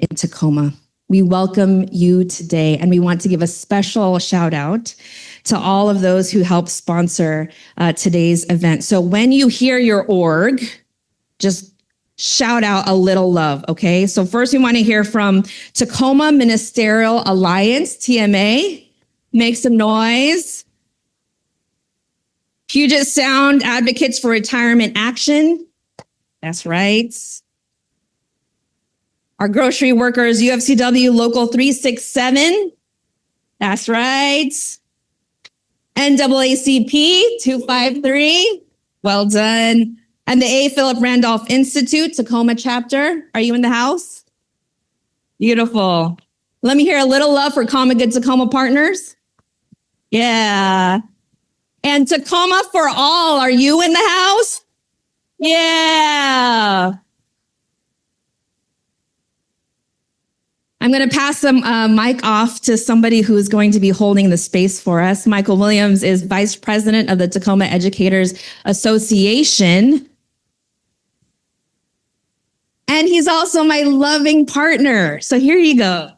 in Tacoma. We welcome you today, and we want to give a special shout out to all of those who helped sponsor today's event. So when you hear your org, just shout out a little love, okay? So first we want to hear from Tacoma Ministerial Alliance, TMA. Make some noise. Puget Sound Advocates for Retirement Action. That's right. Our grocery workers, UFCW Local 367. That's right. NAACP 253. Well done. And the A. Philip Randolph Institute, Tacoma chapter. Are you in the house? Beautiful. Let me hear a little love for Common Good Tacoma partners. Yeah. And Tacoma for All, are you in the house? Yeah. I'm going to pass the mic off to somebody who is going to be holding the space for us. Michael Williams is Vice President of the Tacoma Education Association. And he's also my loving partner. So here you go.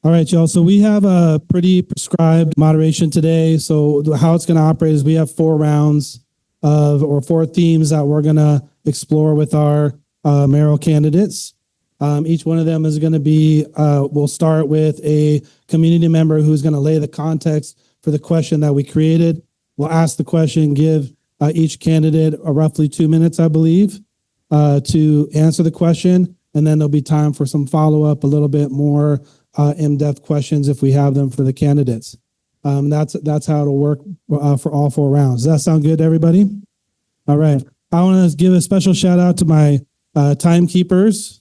All right, y'all. So we have a pretty prescribed moderation today. So how it's going to operate is we have 4 rounds or 4 themes that we're going to explore with our mayoral candidates. Each one of them is going to be, we'll start with a community member who's going to lay the context for the question that we created. We'll ask the question, give each candidate roughly 2 minutes, I believe, to answer the question. And then there'll be time for some follow-up, a little bit more in-depth questions if we have them for the candidates. That's how it'll work for all 4 rounds. Does that sound good to everybody? All right. I want to give a special shout out to my timekeepers.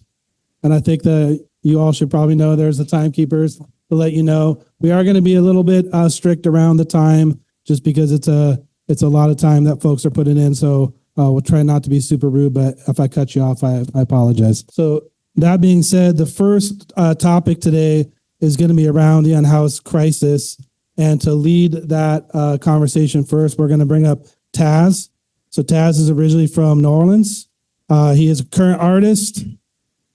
And I think that you all should probably know there's the timekeepers to let you know. We are going to be a little bit strict around the time just because it's a lot of time that folks are putting in. So we'll try not to be super rude, but if I cut you off, I apologize. So that being said, the first topic today is going to be around the unhoused crisis. And to lead that conversation first, we're going to bring up Taz. So Taz is originally from New Orleans. He is a current artist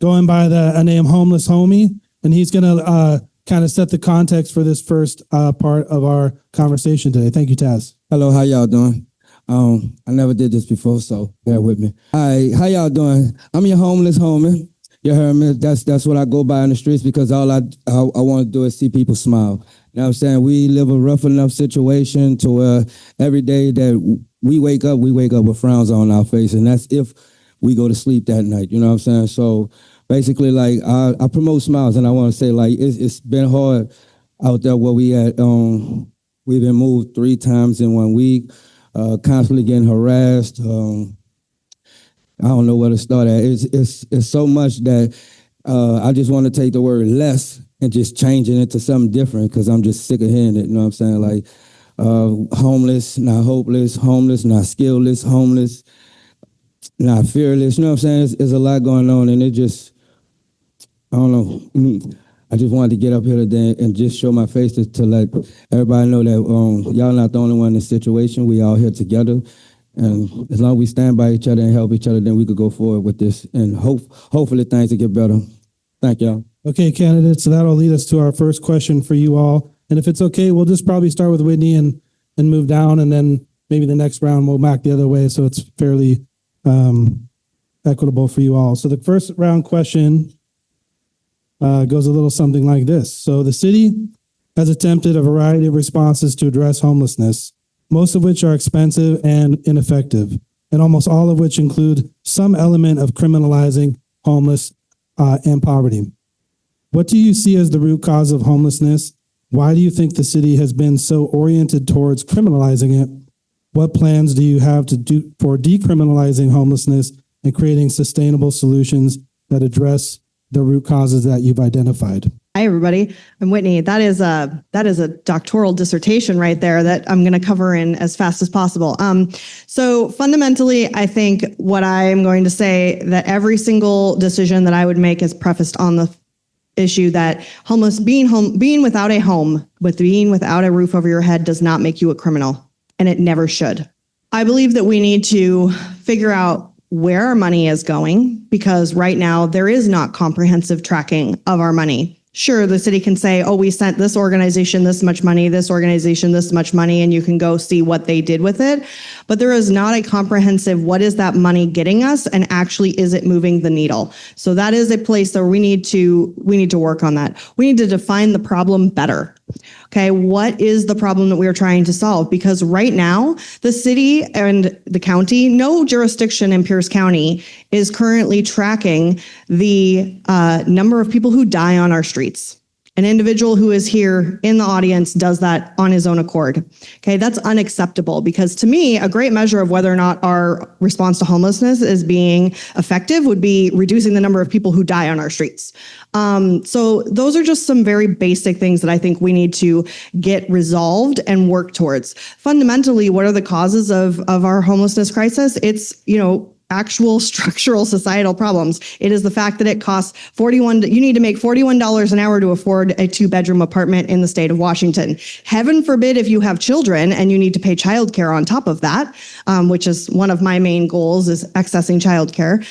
going by the name Homeless Homie. And he's going to kind of set the context for this first part of our conversation today. Thank you, Taz. Hello, how y'all doing? I never did this before, so bear with me. Hi, how y'all doing? I'm your homeless homie. You heard me? That's what I go by in the streets because all I want to do is see people smile. You know what I'm saying? We live a rough enough situation to where every day that we wake up with frowns on our face, and that's if we go to sleep that night. You know what I'm saying? So basically, like I promote smiles, and I want to say like it's been hard out there where we at. We've been moved 3 times in 1 week, constantly getting harassed. I don't know where to start at. It's so much that I just want to take the word less and just change it into something different because I'm just sick of hearing it. You know what I'm saying? Like homeless, not hopeless, homeless, not skillless, homeless, not fearless. You know what I'm saying? There's a lot going on, and it just, I don't know. I just wanted to get up here today and just show my face to let everybody know that y'all not the only one in this situation. We all here together. And as long as we stand by each other and help each other, then we could go forward with this and hopefully things will get better. Thank y'all. Okay, candidates. So that'll lead us to our first question for you all. And if it's okay, we'll just probably start with Whitney and move down. And then maybe the next round we'll back the other way. So it's fairly equitable for you all. So the first round question goes a little something like this. So the city has attempted a variety of responses to address homelessness, most of which are expensive and ineffective, and almost all of which include some element of criminalizing homeless and poverty. What do you see as the root cause of homelessness? Why do you think the city has been so oriented towards criminalizing it? What plans do you have to do for decriminalizing homelessness and creating sustainable solutions that address the root causes that you've identified? Hi, everybody. I'm Whitney. That is a doctoral dissertation right there that I'm going to cover in as fast as possible. So fundamentally, I think what I'm going to say that every single decision that I would make is prefaced on the issue that being without a home, being without a roof over your head does not make you a criminal, and it never should. I believe that we need to figure out where our money is going, because right now there is not comprehensive tracking of our money. Sure, the city can say, oh, we sent this organization this much money, this organization this much money, and you can go see what they did with it. But there is not a comprehensive, what is that money getting us, and actually is it moving the needle? So that is a place that we need to work on that. We need to define the problem better. Okay, what is the problem that we are trying to solve? Because right now, the city and the county, no jurisdiction in Pierce County is currently tracking the number of people who die on our streets. An individual who is here in the audience does that on his own accord. Okay, that's unacceptable, because to me, a great measure of whether or not our response to homelessness is being effective would be reducing the number of people who die on our streets. So those are just some very basic things that I think we need to get resolved and work towards. Fundamentally, what are the causes of our homelessness crisis? It's, actual structural societal problems. It is the fact that it costs you need to make $41 an hour to afford a 2-bedroom apartment in the state of Washington. Heaven forbid if you have children and you need to pay childcare on top of that, which is one of my main goals, is accessing childcare.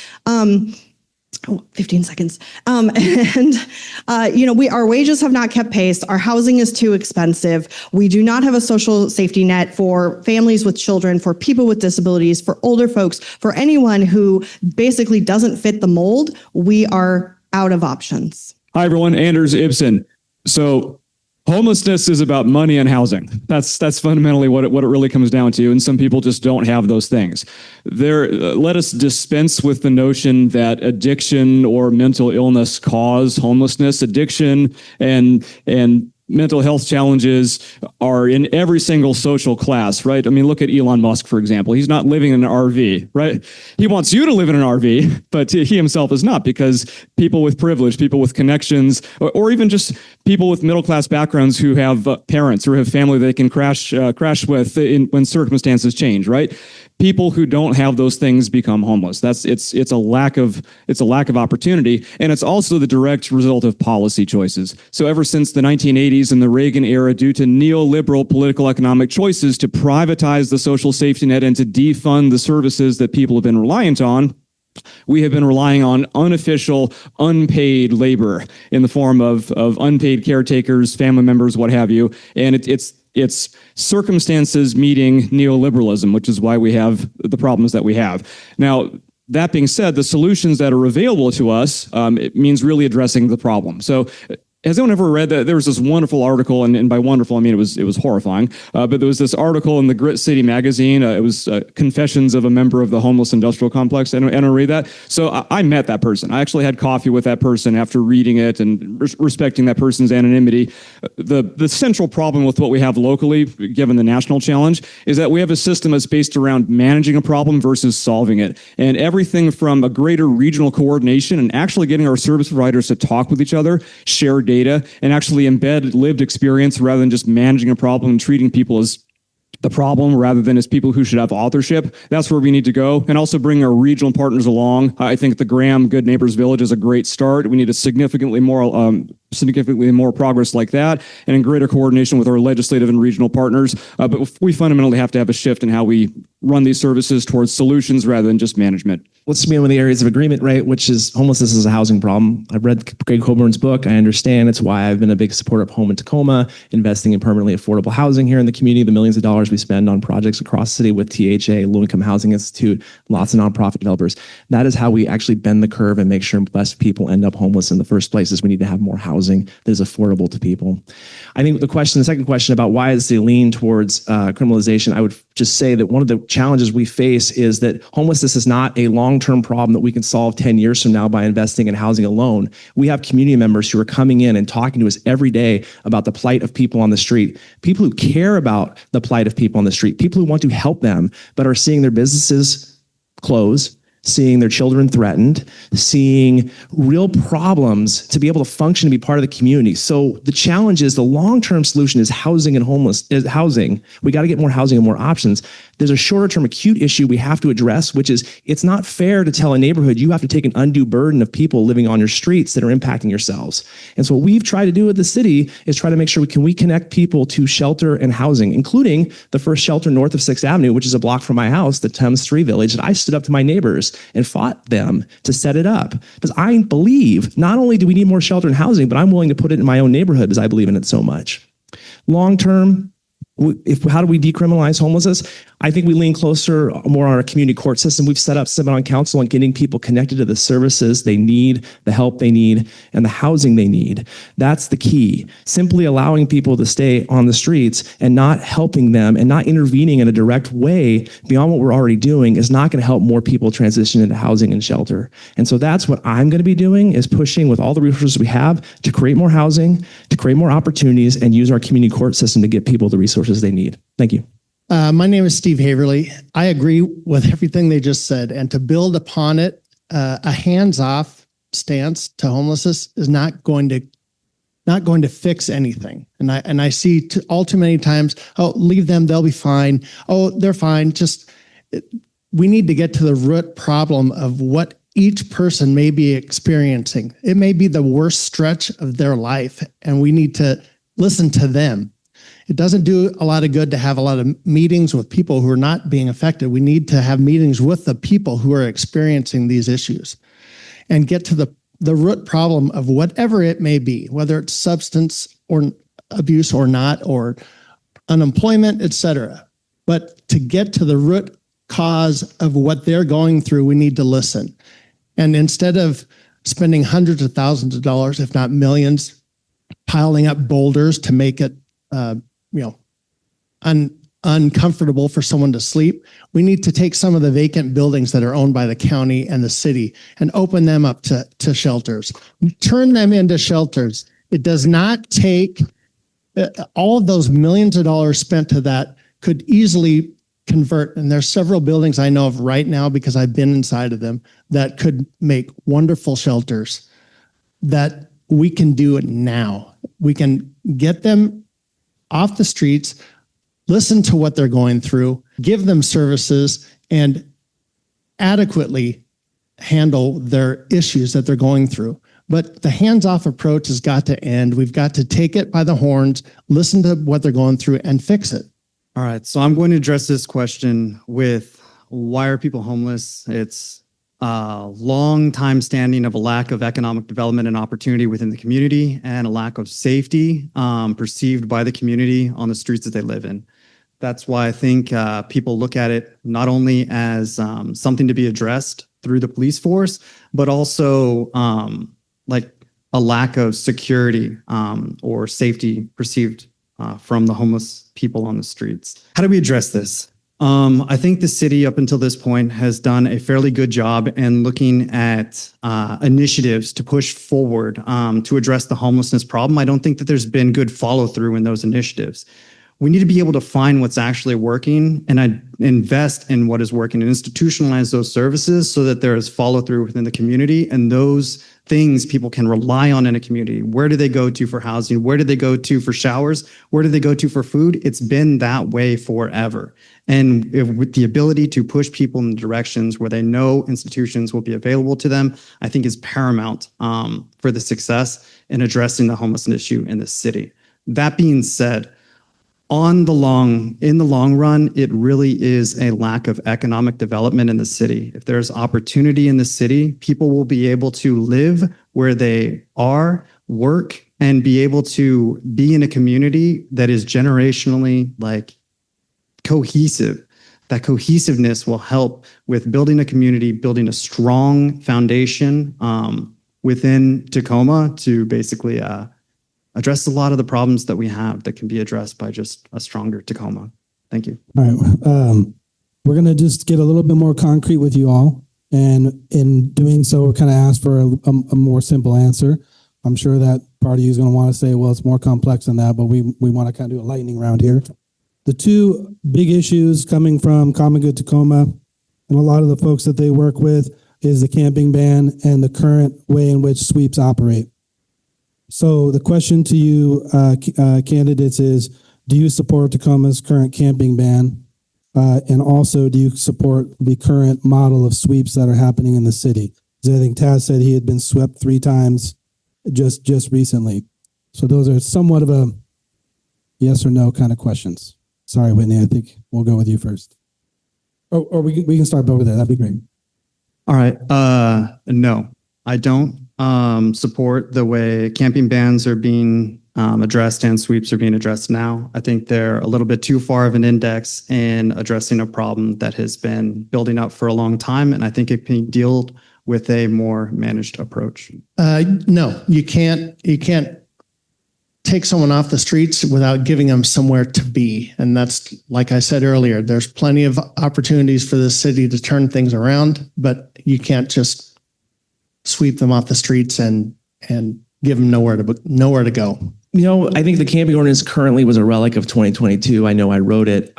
15 seconds. Our wages have not kept pace. Our housing is too expensive. We do not have a social safety net for families with children, for people with disabilities, for older folks, for anyone who basically doesn't fit the mold. We are out of options. Hi, everyone. Anders Ibsen. So homelessness is about money and housing. That's fundamentally what it really comes down to. And some people just don't have those things. Let us dispense with the notion that addiction or mental illness cause homelessness. Addiction and mental health challenges are in every single social class, right? I mean, look at Elon Musk, for example. He's not living in an RV, right? He wants you to live in an RV, but he himself is not, because people with privilege, people with connections, or even just people with middle-class backgrounds who have parents or have family they can crash with when circumstances change, right? People who don't have those things become homeless. It's a lack of opportunity, and it's also the direct result of policy choices. So ever since the 1980s and the Reagan era, due to neoliberal political economic choices to privatize the social safety net and to defund the services that people have been reliant on, we have been relying on unofficial, unpaid labor in the form of unpaid caretakers, family members, what have you, and it's circumstances meeting neoliberalism, which is why we have the problems that we have. Now, that being said, the solutions that are available to us, it means really addressing the problem. So has anyone ever read that? There was this wonderful article, and by wonderful, I mean it was horrifying, but there was this article in the Grit City magazine. It was Confessions of a Member of the Homeless Industrial Complex. Anyone read that? So I met that person. I actually had coffee with that person after reading it and respecting that person's anonymity. The central problem with what we have locally, given the national challenge, is that we have a system that's based around managing a problem versus solving it. And everything from a greater regional coordination and actually getting our service providers to talk with each other, share data, and actually embed lived experience rather than just managing a problem and treating people as the problem rather than as people who should have authorship. That's where we need to go. And also bring our regional partners along. I think the Graham Good Neighbors Village is a great start. We need a significantly more progress like that, and in greater coordination with our legislative and regional partners. But we fundamentally have to have a shift in how we run these services towards solutions rather than just management. Let's be one of the areas of agreement, right? Which is homelessness is a housing problem. I've read Greg Coburn's book. I understand. It's why I've been a big supporter of Home in Tacoma, investing in permanently affordable housing here in the community, the millions of dollars we spend on projects across the city with THA, Low Income Housing Institute, lots of nonprofit developers. That is how we actually bend the curve and make sure less people end up homeless in the first place. Is we need to have more housing that is affordable to people. I think the second question about why is the lean towards criminalization, I would just say that one of the challenges we face is that homelessness is not a long-term problem that we can solve 10 years from now by investing in housing alone. We have community members who are coming in and talking to us every day about the plight of people on the street, people who care about the plight of people on the street, people who want to help them, but are seeing their businesses close, seeing their children threatened, seeing real problems to be able to function and be part of the community. So the challenge is the long-term solution is housing and housing. We got to get more housing and more options. There's a shorter term acute issue we have to address, which is it's not fair to tell a neighborhood you have to take an undue burden of people living on your streets that are impacting yourselves. And so what we've tried to do with the city is try to make sure we connect people to shelter and housing, including the first shelter north of 6th Avenue, which is a block from my house, the Thames 3 Village, that I stood up to my neighbors and fought them to set it up. Because I believe not only do we need more shelter and housing, but I'm willing to put it in my own neighborhood because I believe in it so much. Long term, how do we decriminalize homelessness? I think we lean more on our community court system. We've set up Cinnamon Council on getting people connected to the services they need, the help they need, and the housing they need. That's the key. Simply allowing people to stay on the streets and not helping them and not intervening in a direct way beyond what we're already doing is not going to help more people transition into housing and shelter. And so that's what I'm going to be doing, is pushing with all the resources we have to create more housing, to create more opportunities, and use our community court system to get people the resources they need. Thank you. My name is Steve Haverly. I agree with everything they just said, and to build upon it, a hands-off stance to homelessness is not going to fix anything. And I see all too many times, oh, leave them, they'll be fine. Oh, they're fine. We need to get to the root problem of what each person may be experiencing. It may be the worst stretch of their life, and we need to listen to them. It doesn't do a lot of good to have a lot of meetings with people who are not being affected. We need to have meetings with the people who are experiencing these issues and get to the root problem of whatever it may be, whether it's substance or abuse or not, or unemployment, etc. But to get to the root cause of what they're going through, we need to listen. And instead of spending hundreds of thousands of dollars, if not millions, piling up boulders to make it uncomfortable for someone to sleep, we need to take some of the vacant buildings that are owned by the county and the city and open them up to shelters. Turn them into shelters. It does not take all of those millions of dollars spent to that could easily convert. And there's several buildings I know of right now, because I've been inside of them, that could make wonderful shelters that we can do it now. We can get them off the streets, listen to what they're going through, give them services, and adequately handle their issues that they're going through. But the hands-off approach has got to end. We've got to take it by the horns, listen to what they're going through, and fix it. All right, so I'm going to address this question with, why are people homeless? It's a long time standing of a lack of economic development and opportunity within the community, and a lack of safety perceived by the community on the streets that they live in. That's why I think people look at it not only as something to be addressed through the police force, but also like a lack of security or safety perceived from the homeless people on the streets. How do we address this? I think the city up until this point has done a fairly good job in looking at initiatives to push forward to address the homelessness problem. I don't think that there's been good follow through in those initiatives. We need to be able to find what's actually working and invest in what is working and institutionalize those services so that there is follow through within the community, and those things people can rely on in a community. Where do they go to for housing? Where do they go to for showers? Where do they go to for food? It's been that way forever. And with the ability to push people in directions where they know institutions will be available to them, I think is paramount for the success in addressing the homelessness issue in the city. That being said, in the long run, it really is a lack of economic development in the city. If there's opportunity in the city, people will be able to live where they are, work, and be able to be in a community that is generationally cohesive. That cohesiveness will help with building a community, building a strong foundation within Tacoma to basically address a lot of the problems that we have that can be addressed by just a stronger Tacoma. Thank you. All right. We're going to just get a little bit more concrete with you all. And in doing so, we're kind of asked for a more simple answer. I'm sure that part of you is going to want to say, well, it's more complex than that, but we want to kind of do a lightning round here. The two big issues coming from Common Good Tacoma and a lot of the folks that they work with is the camping ban and the current way in which sweeps operate. So the question to you, candidates, is: do you support Tacoma's current camping ban? And also, do you support the current model of sweeps that are happening in the city? Because I think Taz said he had been swept 3 times just recently. So those are somewhat of a yes or no kind of questions. Sorry, Whitney, I think we'll go with you first. Or we can start over there. That'd be great. All right. No, I don't support the way camping bans are being addressed and sweeps are being addressed now. I think they're a little bit too far of an index in addressing a problem that has been building up for a long time, and I think it can be dealt with a more managed approach. No, you can't take someone off the streets without giving them somewhere to be. And that's, like I said earlier, there's plenty of opportunities for the city to turn things around, but you can't just sweep them off the streets and give them nowhere to go. You know, I think the camping ordinance currently was a relic of 2022. I know I wrote it.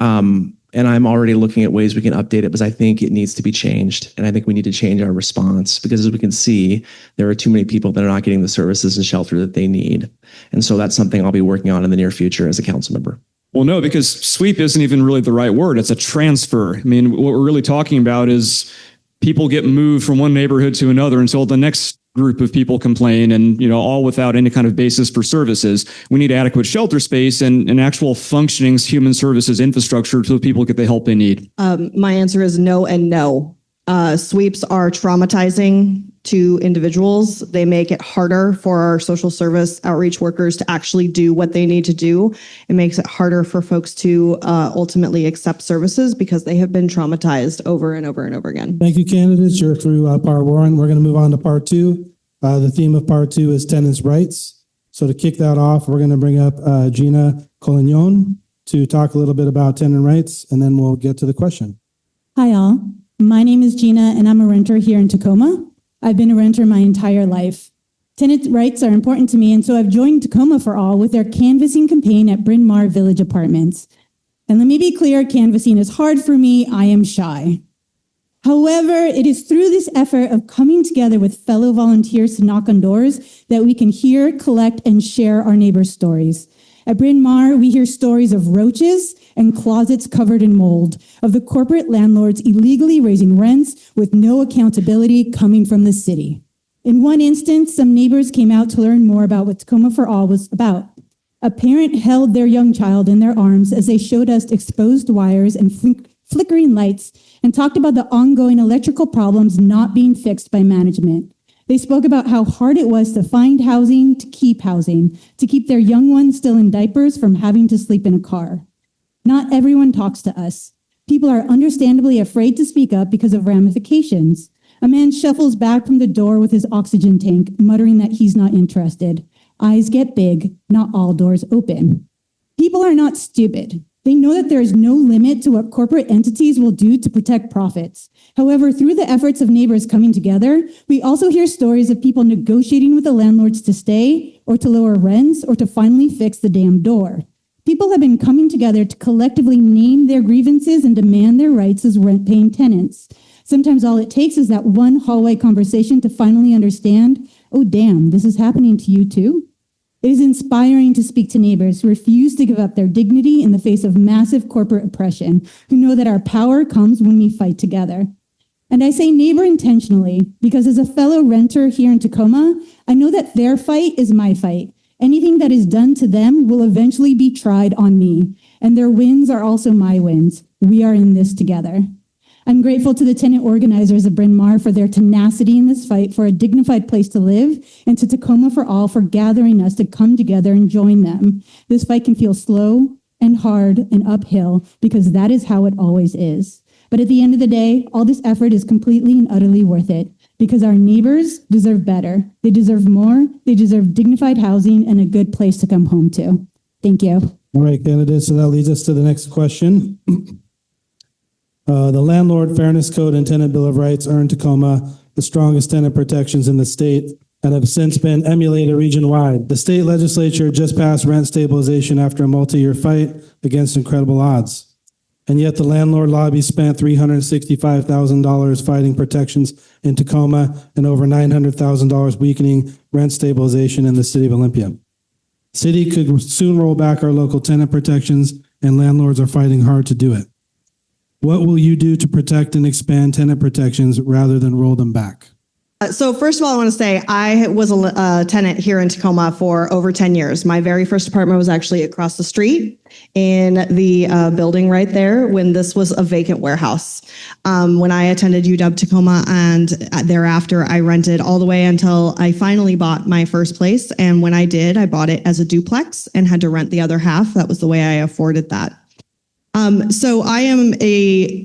And I'm already looking at ways we can update it because I think it needs to be changed. And I think we need to change our response because, as we can see, there are too many people that are not getting the services and shelter that they need. And so that's something I'll be working on in the near future as a council member. Well, no, because sweep isn't even really the right word. It's a transfer. I mean, what we're really talking about is people get moved from one neighborhood to another until the next group of people complain, and all without any kind of basis for services. We need adequate shelter space and actual functioning human services infrastructure so people get the help they need. My answer is no and no. Sweeps are traumatizing to individuals. They make it harder for our social service outreach workers to actually do what they need to do. It makes it harder for folks to ultimately accept services because they have been traumatized over and over and over again. Thank you, candidates. You're through part 1. We're going to move on to part 2. The theme of part 2 is tenants' rights. So to kick that off, we're going to bring up Gina Collignon to talk a little bit about tenant rights, and then we'll get to the question. Hi, all. My name is Gina, and I'm a renter here in Tacoma. I've been a renter my entire life. Tenant rights are important to me, and so I've joined Tacoma for All with their canvassing campaign at Bryn Mawr Village Apartments. And let me be clear, canvassing is hard for me. I am shy. However, it is through this effort of coming together with fellow volunteers to knock on doors that we can hear, collect, and share our neighbors' stories. At Bryn Mawr, we hear stories of roaches and closets covered in mold, of the corporate landlords illegally raising rents with no accountability coming from the city. In one instance, some neighbors came out to learn more about what Tacoma for All was about. A parent held their young child in their arms as they showed us exposed wires and flickering lights and talked about the ongoing electrical problems not being fixed by management. They spoke about how hard it was to find housing, to keep their young ones still in diapers from having to sleep in a car. Not everyone talks to us. People are understandably afraid to speak up because of ramifications. A man shuffles back from the door with his oxygen tank, muttering that he's not interested. Eyes get big, not all doors open. People are not stupid. They know that there is no limit to what corporate entities will do to protect profits. However, through the efforts of neighbors coming together, we also hear stories of people negotiating with the landlords to stay or to lower rents or to finally fix the damn door. People have been coming together to collectively name their grievances and demand their rights as rent-paying tenants. Sometimes all it takes is that one hallway conversation to finally understand, oh damn, this is happening to you too? It is inspiring to speak to neighbors who refuse to give up their dignity in the face of massive corporate oppression, who know that our power comes when we fight together. And I say neighbor intentionally, because as a fellow renter here in Tacoma, I know that their fight is my fight. Anything that is done to them will eventually be tried on me, and their wins are also my wins. We are in this together. I'm grateful to the tenant organizers of Bryn Mawr for their tenacity in this fight for a dignified place to live, and to Tacoma for All for gathering us to come together and join them. This fight can feel slow and hard and uphill because that is how it always is. But at the end of the day, all this effort is completely and utterly worth it because our neighbors deserve better. They deserve more. They deserve dignified housing and a good place to come home to. Thank you. All right, candidates. So that leads us to the next question. The Landlord Fairness Code and Tenant Bill of Rights earned Tacoma the strongest tenant protections in the state and have since been emulated region-wide. The state legislature just passed rent stabilization after a multi-year fight against incredible odds. And yet the landlord lobby spent $365,000 fighting protections in Tacoma and over $900,000 weakening rent stabilization in the city of Olympia. City could soon roll back our local tenant protections, and landlords are fighting hard to do it. What will you do to protect and expand tenant protections rather than roll them back? So first of all, I want to say I was a tenant here in Tacoma for over 10 years. My very first apartment was actually across the street in the building right there when this was a vacant warehouse. When I attended UW Tacoma, and thereafter I rented all the way until I finally bought my first place. And when I did, I bought it as a duplex and had to rent the other half. That was the way I afforded that. So I am a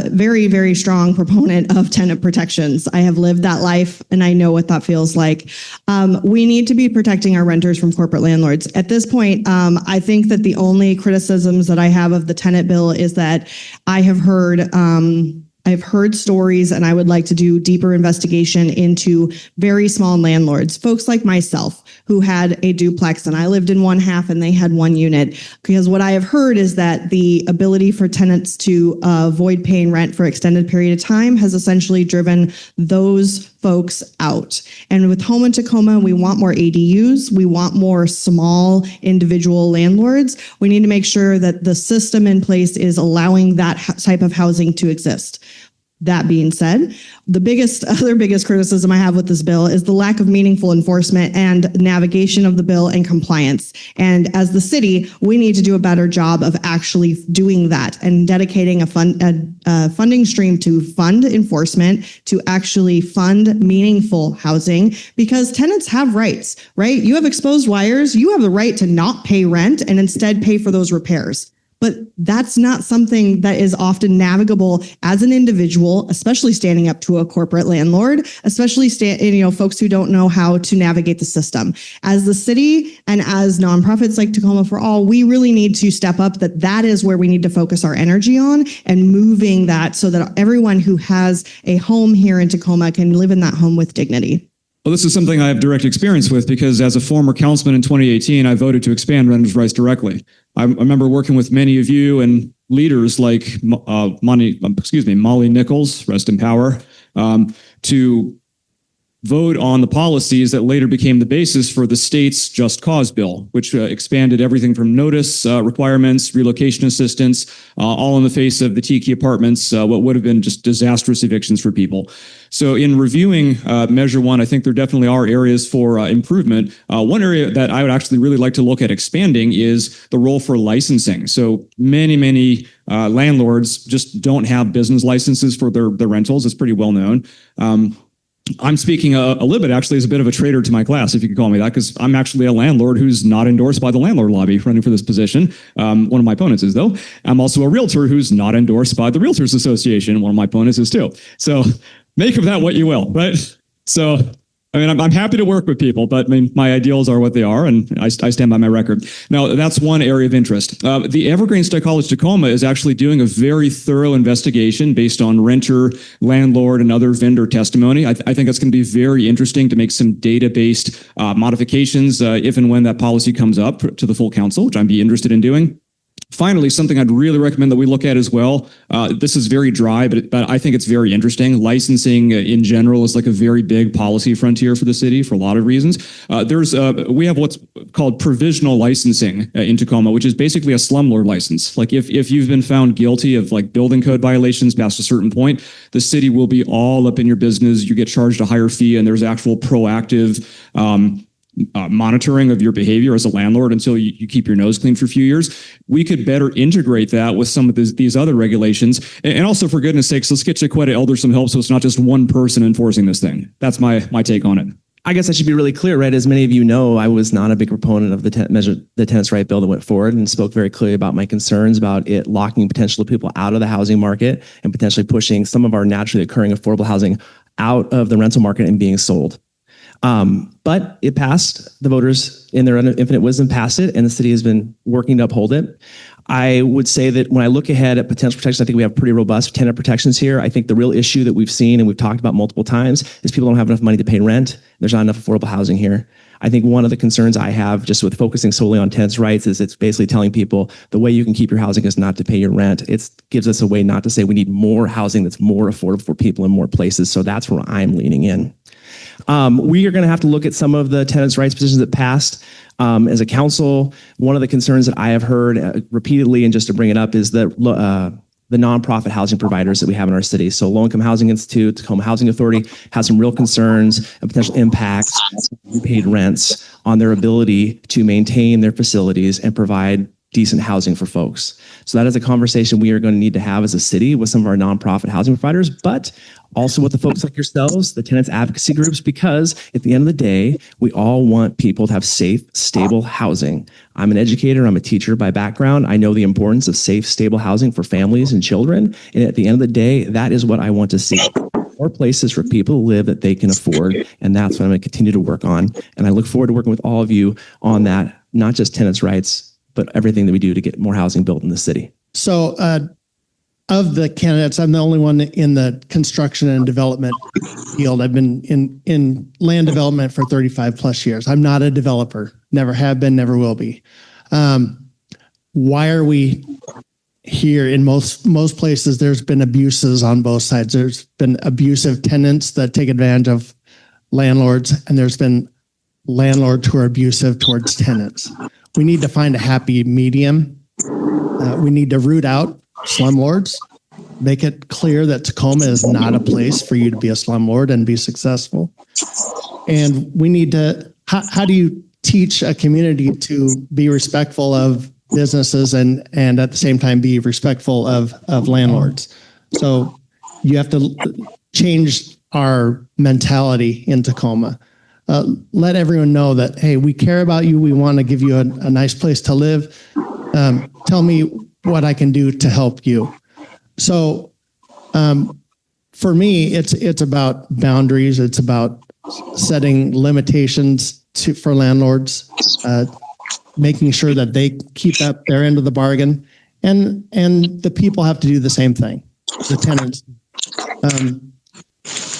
very, very strong proponent of tenant protections. I have lived that life and I know what that feels like. We need to be protecting our renters from corporate landlords. At this point, I think that the only criticisms that I have of the tenant bill is that I've heard stories, and I would like to do deeper investigation into very small landlords, folks like myself who had a duplex and I lived in one half and they had one unit. Because what I have heard is that the ability for tenants to avoid paying rent for extended period of time has essentially driven those folks out. And with Home in Tacoma, we want more ADUs. We want more small individual landlords. We need to make sure that the system in place is allowing that type of housing to exist. That being said, the other biggest criticism I have with this bill is the lack of meaningful enforcement and navigation of the bill and compliance. And as the city, we need to do a better job of actually doing that and dedicating a funding stream to fund enforcement, to actually fund meaningful housing, because tenants have rights, right? You have exposed wires. You have the right to not pay rent and instead pay for those repairs. But that's not something that is often navigable as an individual, especially standing up to a corporate landlord, especially folks who don't know how to navigate the system. As the city and as nonprofits like Tacoma for All, we really need to step up that is where we need to focus our energy on, and moving that so that everyone who has a home here in Tacoma can live in that home with dignity. Well, this is something I have direct experience with because as a former councilman in 2018, I voted to expand renters' rights directly. I remember working with many of you and leaders like Molly Nichols, rest in power, to vote on the policies that later became the basis for the state's Just Cause bill, which expanded everything from notice requirements, relocation assistance, all in the face of the Tiki apartments, what would have been just disastrous evictions for people. So in reviewing Measure 1, I think there definitely are areas for improvement. One area that I would actually really like to look at expanding is the role for licensing. So many landlords just don't have business licenses for their rentals. It's pretty well known. I'm speaking a little bit actually as a bit of a traitor to my class, if you could call me that, because I'm actually a landlord who's not endorsed by the landlord lobby running for this position. One of my opponents is, though. I'm also a realtor who's not endorsed by the Realtors Association. One of my opponents is too. So make of that what you will, right? So, I mean, I'm happy to work with people, but I mean, my ideals are what they are, and I stand by my record. Now, that's one area of interest. The Evergreen State College Tacoma is actually doing a very thorough investigation based on renter, landlord, and other vendor testimony. I think that's going to be very interesting to make some data-based modifications if and when that policy comes up to the full council, which I'd be interested in doing. Finally, something I'd really recommend that we look at as well. This is very dry, but I think it's very interesting. Licensing in general is like a very big policy frontier for the city for a lot of reasons. We have what's called provisional licensing in Tacoma, which is basically a slumlord license. Like if you've been found guilty of like building code violations past a certain point, the city will be all up in your business. You get charged a higher fee, and there's actual proactive monitoring of your behavior as a landlord until you keep your nose clean for a few years. We could better integrate that with some of these other regulations. And also, for goodness sakes, let's get Chiquetta Elders some help so it's not just one person enforcing this thing. That's my take on it. I guess I should be really clear, right? As many of you know, I was not a big proponent of the tenants' right bill that went forward, and spoke very clearly about my concerns about it locking potential people out of the housing market and potentially pushing some of our naturally occurring affordable housing out of the rental market and being sold. But it passed. The voters, in their infinite wisdom, passed it, and the city has been working to uphold it. I would say that when I look ahead at potential protection, I think we have pretty robust tenant protections here. I think the real issue that we've seen and we've talked about multiple times is people don't have enough money to pay rent. There's not enough affordable housing here. I think one of the concerns I have just with focusing solely on tenants' rights is it's basically telling people the way you can keep your housing is not to pay your rent. It gives us a way not to say we need more housing that's more affordable for people in more places. So that's where I'm leaning in. We are going to have to look at some of the tenants' rights positions that passed. As a council, one of the concerns that I have heard repeatedly, and just to bring it up, is that the nonprofit housing providers that we have in our city. So Low Income Housing Institute, Tacoma Housing Authority has some real concerns and potential impacts on paid rents on their ability to maintain their facilities and provide decent housing for folks. So that is a conversation we are going to need to have as a city with some of our nonprofit housing providers, but also with the folks like yourselves, the tenants advocacy groups, because at the end of the day, we all want people to have safe, stable housing. I'm an educator, I'm a teacher by background. I know the importance of safe, stable housing for families and children. And at the end of the day, that is what I want to see. More places for people to live that they can afford. And that's what I'm going to continue to work on. And I look forward to working with all of you on that, not just tenants' rights, but everything that we do to get more housing built in the city. So of the candidates, I'm the only one in the construction and development field. I've been in land development for 35 plus years. I'm not a developer, never have been, never will be. Why are we here? In most places, there's been abuses on both sides. There's been abusive tenants that take advantage of landlords, and there's been landlords who are abusive towards tenants. We need to find a happy medium. We need to root out slumlords, make it clear that Tacoma is not a place for you to be a slumlord and be successful. And we need to, how do you teach a community to be respectful of businesses and at the same time be respectful of landlords? So you have to change our mentality in Tacoma. Let everyone know that, hey, we care about you. We want to give you a nice place to live. Tell me what I can do to help you. So for me, it's about boundaries. It's about setting limitations for landlords, making sure that they keep up their end of the bargain. And the people have to do the same thing, the tenants.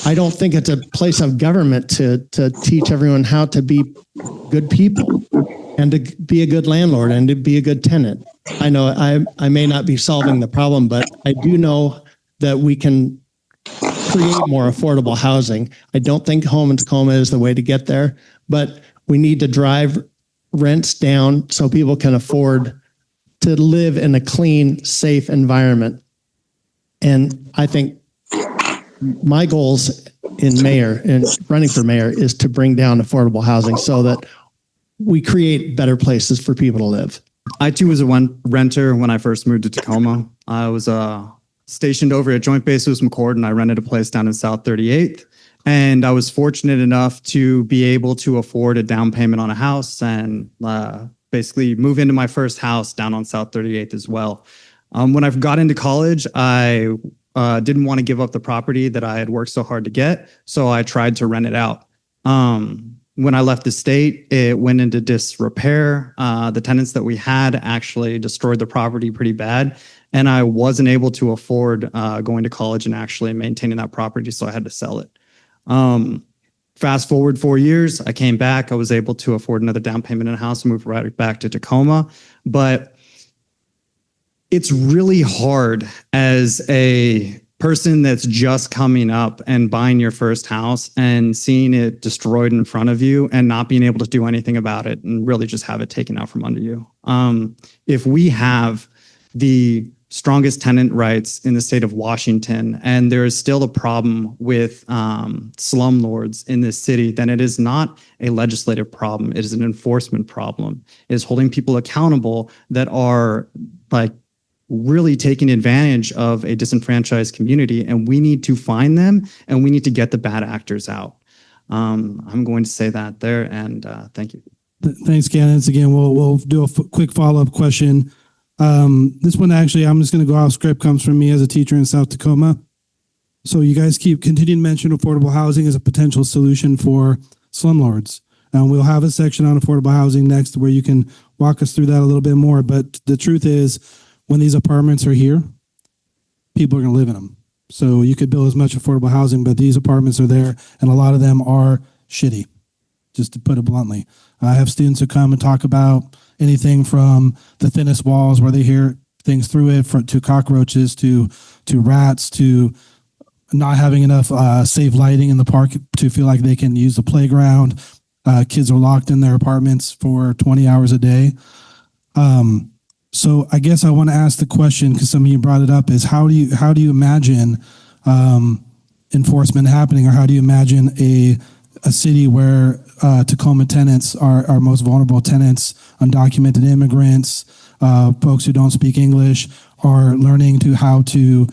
I don't think it's a place of government to teach everyone how to be good people and to be a good landlord and to be a good tenant. I know I may not be solving the problem, but I do know that we can create more affordable housing. I don't think home in Tacoma is the way to get there, but we need to drive rents down so people can afford to live in a clean, safe environment. And I think my goals in mayor and running for mayor is to bring down affordable housing so that we create better places for people to live. I too was a renter when I first moved to Tacoma. I was stationed over at Joint Base Lewis McChord, and I rented a place down in South 38th. And I was fortunate enough to be able to afford a down payment on a house and basically move into my first house down on South 38th as well. When I got into college, I didn't want to give up the property that I had worked so hard to get, so I tried to rent it out. When I left the state, it went into disrepair. The tenants that we had actually destroyed the property pretty bad, and I wasn't able to afford going to college and actually maintaining that property, so I had to sell it. Fast forward 4 years, I came back. I was able to afford another down payment in a house and moved right back to Tacoma, but it's really hard as a person that's just coming up and buying your first house and seeing it destroyed in front of you and not being able to do anything about it and really just have it taken out from under you. If we have the strongest tenant rights in the state of Washington, and there is still a problem with slumlords in this city, then it is not a legislative problem. It is an enforcement problem. It is holding people accountable that are like really taking advantage of a disenfranchised community, and we need to find them and we need to get the bad actors out. I'm going to say that there, and thank you. Thanks, Candace. Again, we'll do a quick follow-up question. This one, actually, I'm just going to go off script, comes from me as a teacher in South Tacoma. So you guys continue to mention affordable housing as a potential solution for slumlords. And we'll have a section on affordable housing next where you can walk us through that a little bit more. But the truth is, when these apartments are here, people are going to live in them. So you could build as much affordable housing, but these apartments are there, and a lot of them are shitty, just to put it bluntly. I have students who come and talk about anything from the thinnest walls where they hear things through it, to cockroaches, to rats, to not having enough safe lighting in the park to feel like they can use the playground. Kids are locked in their apartments for 20 hours a day. So I guess I want to ask the question, because some of you brought it up, is how do you imagine enforcement happening, or how do you imagine a city where Tacoma tenants are most vulnerable tenants, undocumented immigrants, folks who don't speak English, are learning how to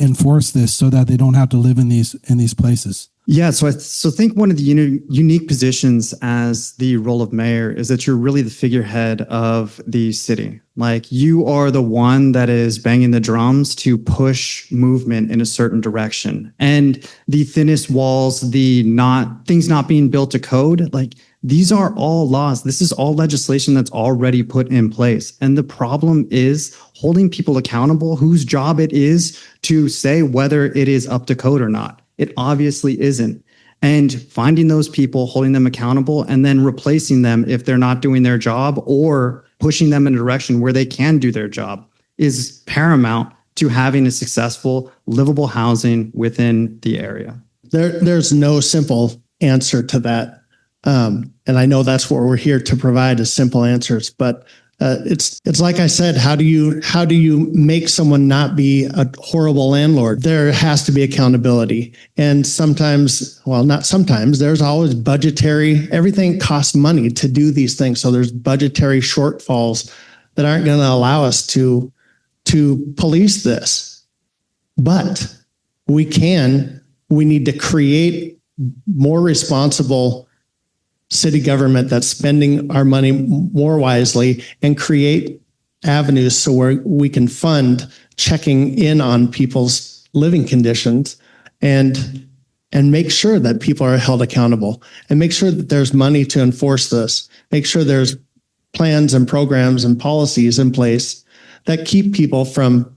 enforce this so that they don't have to live in these places? Yeah, so think one of the unique positions as the role of mayor is that you're really the figurehead of the city. Like, you are the one that is banging the drums to push movement in a certain direction. And the thinnest walls, things not being built to code, like, these are all laws. This is all legislation that's already put in place. And the problem is holding people accountable whose job it is to say whether it is up to code or not. It obviously isn't. And finding those people, holding them accountable, and then replacing them if they're not doing their job, or pushing them in a direction where they can do their job, is paramount to having a successful, livable housing within the area. There's no simple answer to that. And I know that's what we're here to provide, is simple answers, but it's like I said, how do you make someone not be a horrible landlord? There has to be accountability. And sometimes, well, not sometimes, there's always everything costs money to do these things. So there's budgetary shortfalls that aren't going to allow us to police this. But we need to create more responsible city government that's spending our money more wisely, and create avenues so where we can fund checking in on people's living conditions, and make sure that people are held accountable, and make sure that there's money to enforce this, make sure there's plans and programs and policies in place that keep people from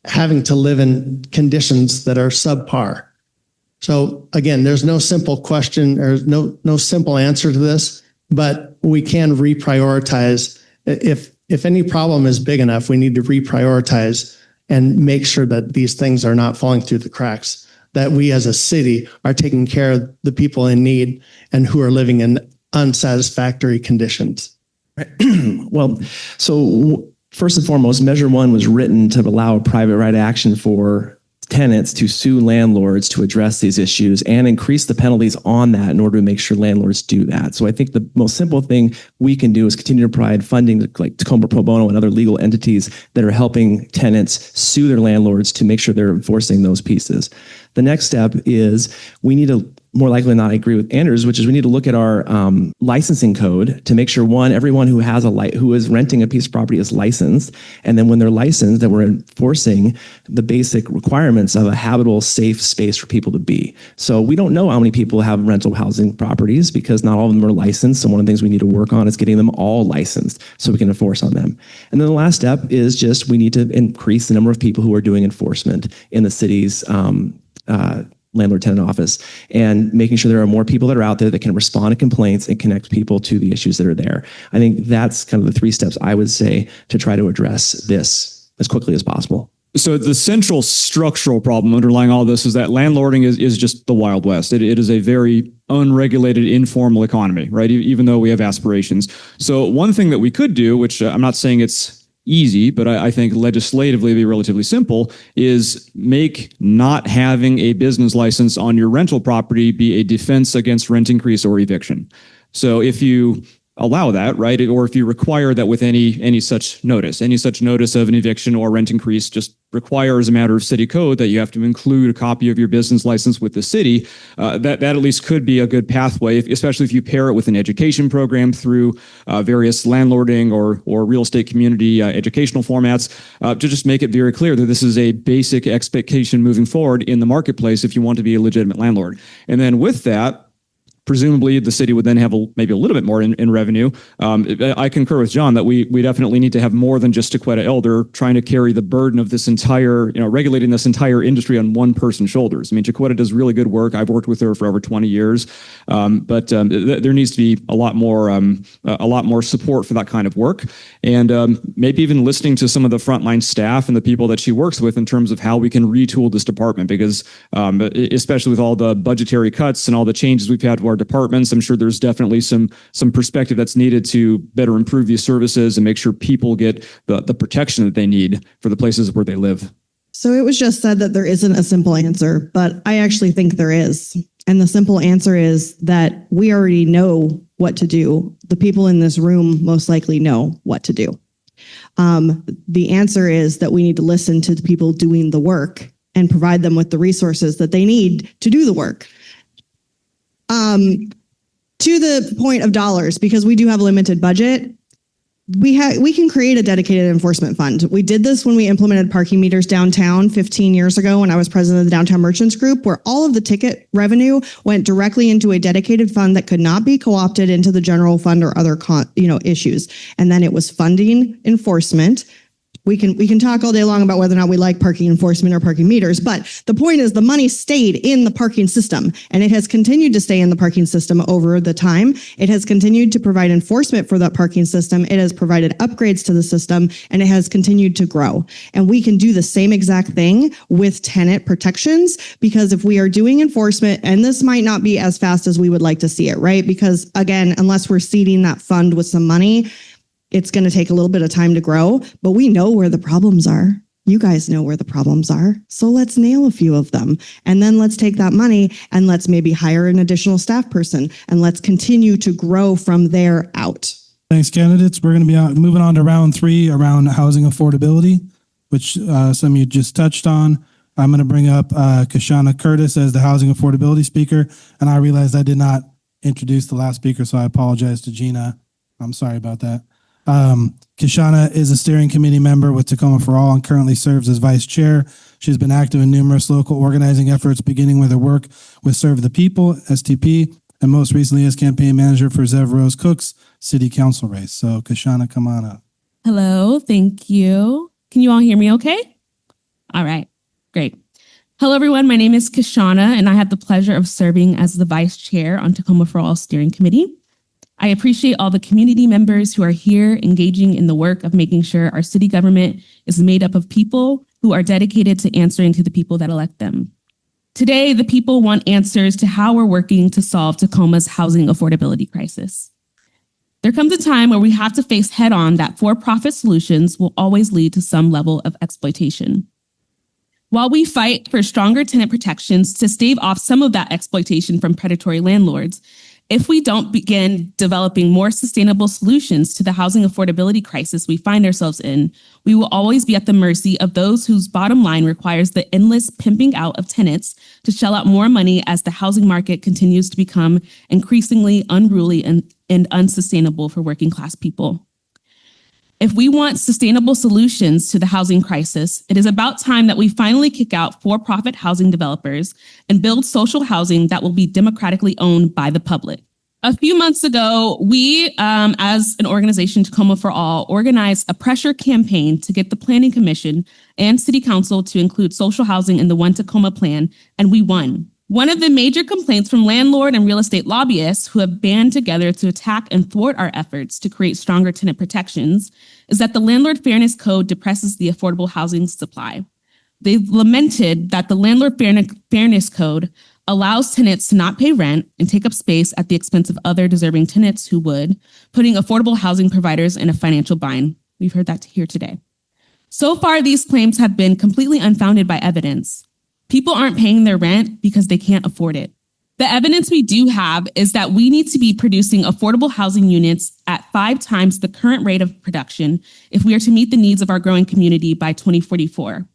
having to live in conditions that are subpar. So again, there's no simple question or no simple answer to this, but we can reprioritize. If any problem is big enough, we need to reprioritize and make sure that these things are not falling through the cracks, that we as a city are taking care of the people in need and who are living in unsatisfactory conditions. Well, so first and foremost, Measure 1 was written to allow private right action for tenants to sue landlords to address these issues and increase the penalties on that in order to make sure landlords do that. So I think the most simple thing we can do is continue to provide funding to like Tacoma Pro Bono and other legal entities that are helping tenants sue their landlords to make sure they're enforcing those pieces. The next step is we need to, more likely than not, I agree with Anders, which is we need to look at our licensing code to make sure, one, everyone who has who is renting a piece of property is licensed, and then when they're licensed, that we're enforcing the basic requirements of a habitable, safe space for people to be. So we don't know how many people have rental housing properties because not all of them are licensed. So one of the things we need to work on is getting them all licensed so we can enforce on them. And then the last step is just we need to increase the number of people who are doing enforcement in the city's landlord-tenant office, and making sure there are more people that are out there that can respond to complaints and connect people to the issues that are there. I think that's kind of the 3 steps I would say to try to address this as quickly as possible. So the central structural problem underlying all this is that landlording is just the Wild West. It is a very unregulated, informal economy, right? Even though we have aspirations. So one thing that we could do, which I'm not saying it's easy, but I think legislatively be relatively simple, is make not having a business license on your rental property be a defense against rent increase or eviction. So if you allow that, right, or if you require that with any such notice of an eviction or rent increase, just require as a matter of city code that you have to include a copy of your business license with the city, that at least could be a good pathway, especially if you pair it with an education program through various landlording or real estate community educational formats, to just make it very clear that this is a basic expectation moving forward in the marketplace if you want to be a legitimate landlord. And then with that, presumably the city would then have maybe a little bit more in revenue. I concur with John that we definitely need to have more than just Tacoma Elder trying to carry the burden of this entire, regulating this entire industry on one person's shoulders. I mean, Tacoma does really good work. I've worked with her for over 20 years, but there needs to be a lot more support for that kind of work, and maybe even listening to some of the frontline staff and the people that she works with in terms of how we can retool this department, because especially with all the budgetary cuts and all the changes we've had to our our departments. I'm sure there's definitely some perspective that's needed to better improve these services and make sure people get the protection that they need for the places where they live. So it was just said that there isn't a simple answer, but I actually think there is. And the simple answer is that we already know what to do. The people in this room most likely know what to do. The answer is that we need to listen to the people doing the work and provide them with the resources that they need to do the work. To the point of dollars, because we do have a limited budget, we can create a dedicated enforcement fund. We did this when we implemented parking meters downtown 15 years ago when I was president of the Downtown Merchants Group, where all of the ticket revenue went directly into a dedicated fund that could not be co-opted into the general fund or other issues. And then it was funding enforcement. We can talk all day long about whether or not we like parking enforcement or parking meters, but the point is the money stayed in the parking system, and it has continued to stay in the parking system over the time. It has continued to provide enforcement for that parking system. It has provided upgrades to the system, and it has continued to grow. And we can do the same exact thing with tenant protections, because if we are doing enforcement, and this might not be as fast as we would like to see it, right? Because again, unless we're seeding that fund with some money, it's going to take a little bit of time to grow, but we know where the problems are. You guys know where the problems are. So let's nail a few of them. And then let's take that money and let's maybe hire an additional staff person, and let's continue to grow from there out. Thanks, candidates. We're going to be moving on to round 3 around housing affordability, which some of you just touched on. I'm going to bring up Kashana Curtis as the housing affordability speaker. And I realized I did not introduce the last speaker, so I apologize to Gina. I'm sorry about that. Kashana is a steering committee member with Tacoma for All and currently serves as vice chair. She's been active in numerous local organizing efforts, beginning with her work with Serve the People, STP, and most recently as campaign manager for Zev Rose Cook's city council race. So Kashana, come on up. Hello, thank you. Can you all hear me okay? All right, great. Hello, everyone. My name is Kashana, and I have the pleasure of serving as the vice chair on Tacoma for All steering committee. I appreciate all the community members who are here engaging in the work of making sure our city government is made up of people who are dedicated to answering to the people that elect them. Today, the people want answers to how we're working to solve Tacoma's housing affordability crisis. There comes a time where we have to face head-on that for-profit solutions will always lead to some level of exploitation. While we fight for stronger tenant protections to stave off some of that exploitation from predatory landlords, if we don't begin developing more sustainable solutions to the housing affordability crisis we find ourselves in, we will always be at the mercy of those whose bottom line requires the endless pimping out of tenants to shell out more money as the housing market continues to become increasingly unruly and unsustainable for working class people. If we want sustainable solutions to the housing crisis, it is about time that we finally kick out for-profit housing developers and build social housing that will be democratically owned by the public. A few months ago, we, as an organization, Tacoma for All, organized a pressure campaign to get the Planning Commission and City Council to include social housing in the One Tacoma Plan, and we won. One of the major complaints from landlord and real estate lobbyists who have band together to attack and thwart our efforts to create stronger tenant protections is that the Landlord Fairness Code depresses the affordable housing supply. They've lamented that the Landlord Fairness Code allows tenants to not pay rent and take up space at the expense of other deserving tenants who would, putting affordable housing providers in a financial bind. We've heard that here today. So far, these claims have been completely unfounded by evidence. People aren't paying their rent because they can't afford it. The evidence we do have is that we need to be producing affordable housing units at 5 times the current rate of production if we are to meet the needs of our growing community by 2044.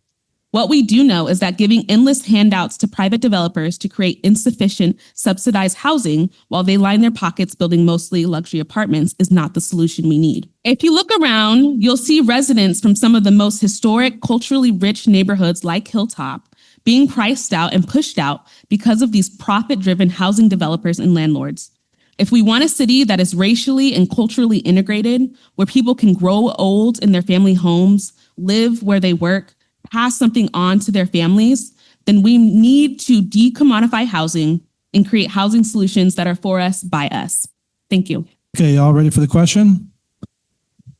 What we do know is that giving endless handouts to private developers to create insufficient subsidized housing while they line their pockets building mostly luxury apartments is not the solution we need. If you look around, you'll see residents from some of the most historic, culturally rich neighborhoods like Hilltop being priced out and pushed out because of these profit-driven housing developers and landlords. If we want a city that is racially and culturally integrated, where people can grow old in their family homes, live where they work, pass something on to their families, then we need to decommodify housing and create housing solutions that are for us, by us. Thank you. Okay, y'all ready for the question?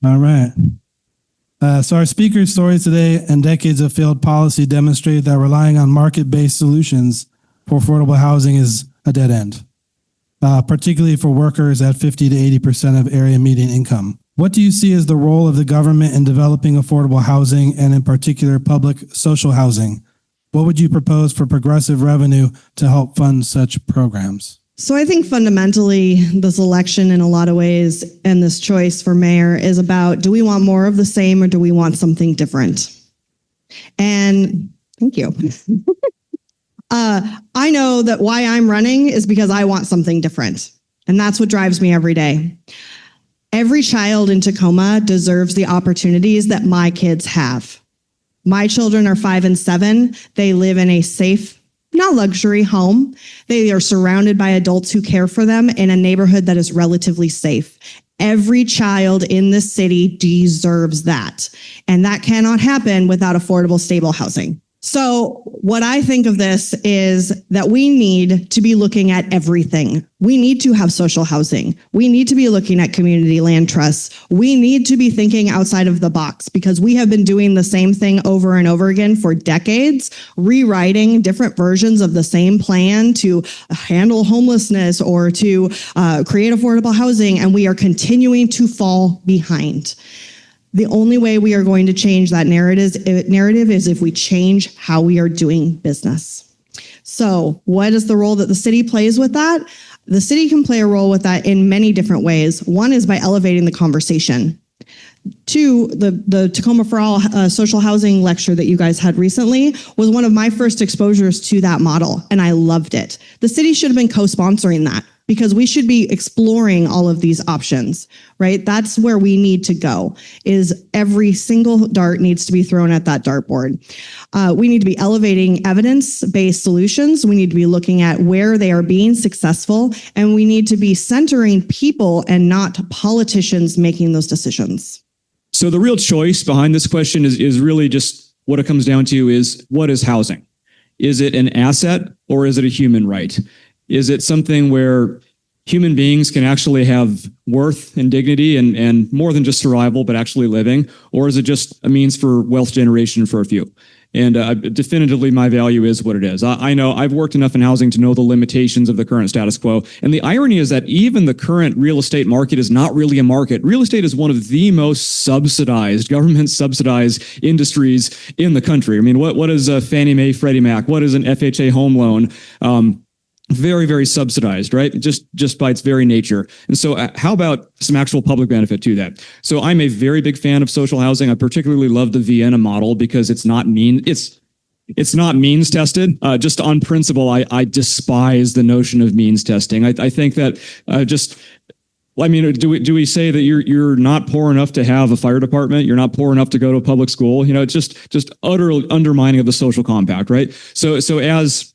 All right. So our speaker's stories today and decades of failed policy demonstrate that relying on market-based solutions for affordable housing is a dead end. particularly for workers at 50 to 80% of area median income. What do you see as the role of the government in developing affordable housing and in particular public social housing? What would you propose for progressive revenue to help fund such programs? So I think fundamentally this election in a lot of ways and this choice for mayor is about, do we want more of the same or do we want something different? And thank you. I know that why I'm running is because I want something different. And that's what drives me every day. Every child in Tacoma deserves the opportunities that my kids have. My children are 5 and 7. They live in a safe, not luxury home. They are surrounded by adults who care for them in a neighborhood that is relatively safe. Every child in this city deserves that. And that cannot happen without affordable, stable housing. So what I think of this is that we need to be looking at everything. We need to have social housing. We need to be looking at community land trusts. We need to be thinking outside of the box because we have been doing the same thing over and over again for decades, rewriting different versions of the same plan to handle homelessness or to create affordable housing, and we are continuing to fall behind. The only way we are going to change that narrative is if we change how we are doing business. So what is the role that the city plays with that? The city can play a role with that in many different ways. One is by elevating the conversation. Two, the Tacoma for All social housing lecture that you guys had recently was one of my first exposures to that model, and I loved it. The city should have been co-sponsoring that, because we should be exploring all of these options, right? That's where we need to go, is every single dart needs to be thrown at that dartboard. We need to be elevating evidence-based solutions. We need to be looking at where they are being successful, and we need to be centering people and not politicians making those decisions. So the real choice behind this question is really just what it comes down to is, what is housing? Is it an asset or is it a human right? Is it something where human beings can actually have worth and dignity and more than just survival, but actually living? Or is it just a means for wealth generation for a few? And definitively, my value is what it is. I know I've worked enough in housing to know the limitations of the current status quo. And the irony is that even the current real estate market is not really a market. Real estate is one of the most subsidized, government subsidized industries in the country. I mean, what is a Fannie Mae, Freddie Mac? What is an FHA home loan? Very, very subsidized, right? Just by its very nature. And so how about some actual public benefit to that? So I'm a very big fan of social housing. I particularly love the Vienna model because it's not means tested. Just on principle, I despise the notion of means testing. I think that do we say that you're not poor enough to have a fire department? You're not poor enough to go to a public school? You know, it's just utter undermining of the social compact, right? So as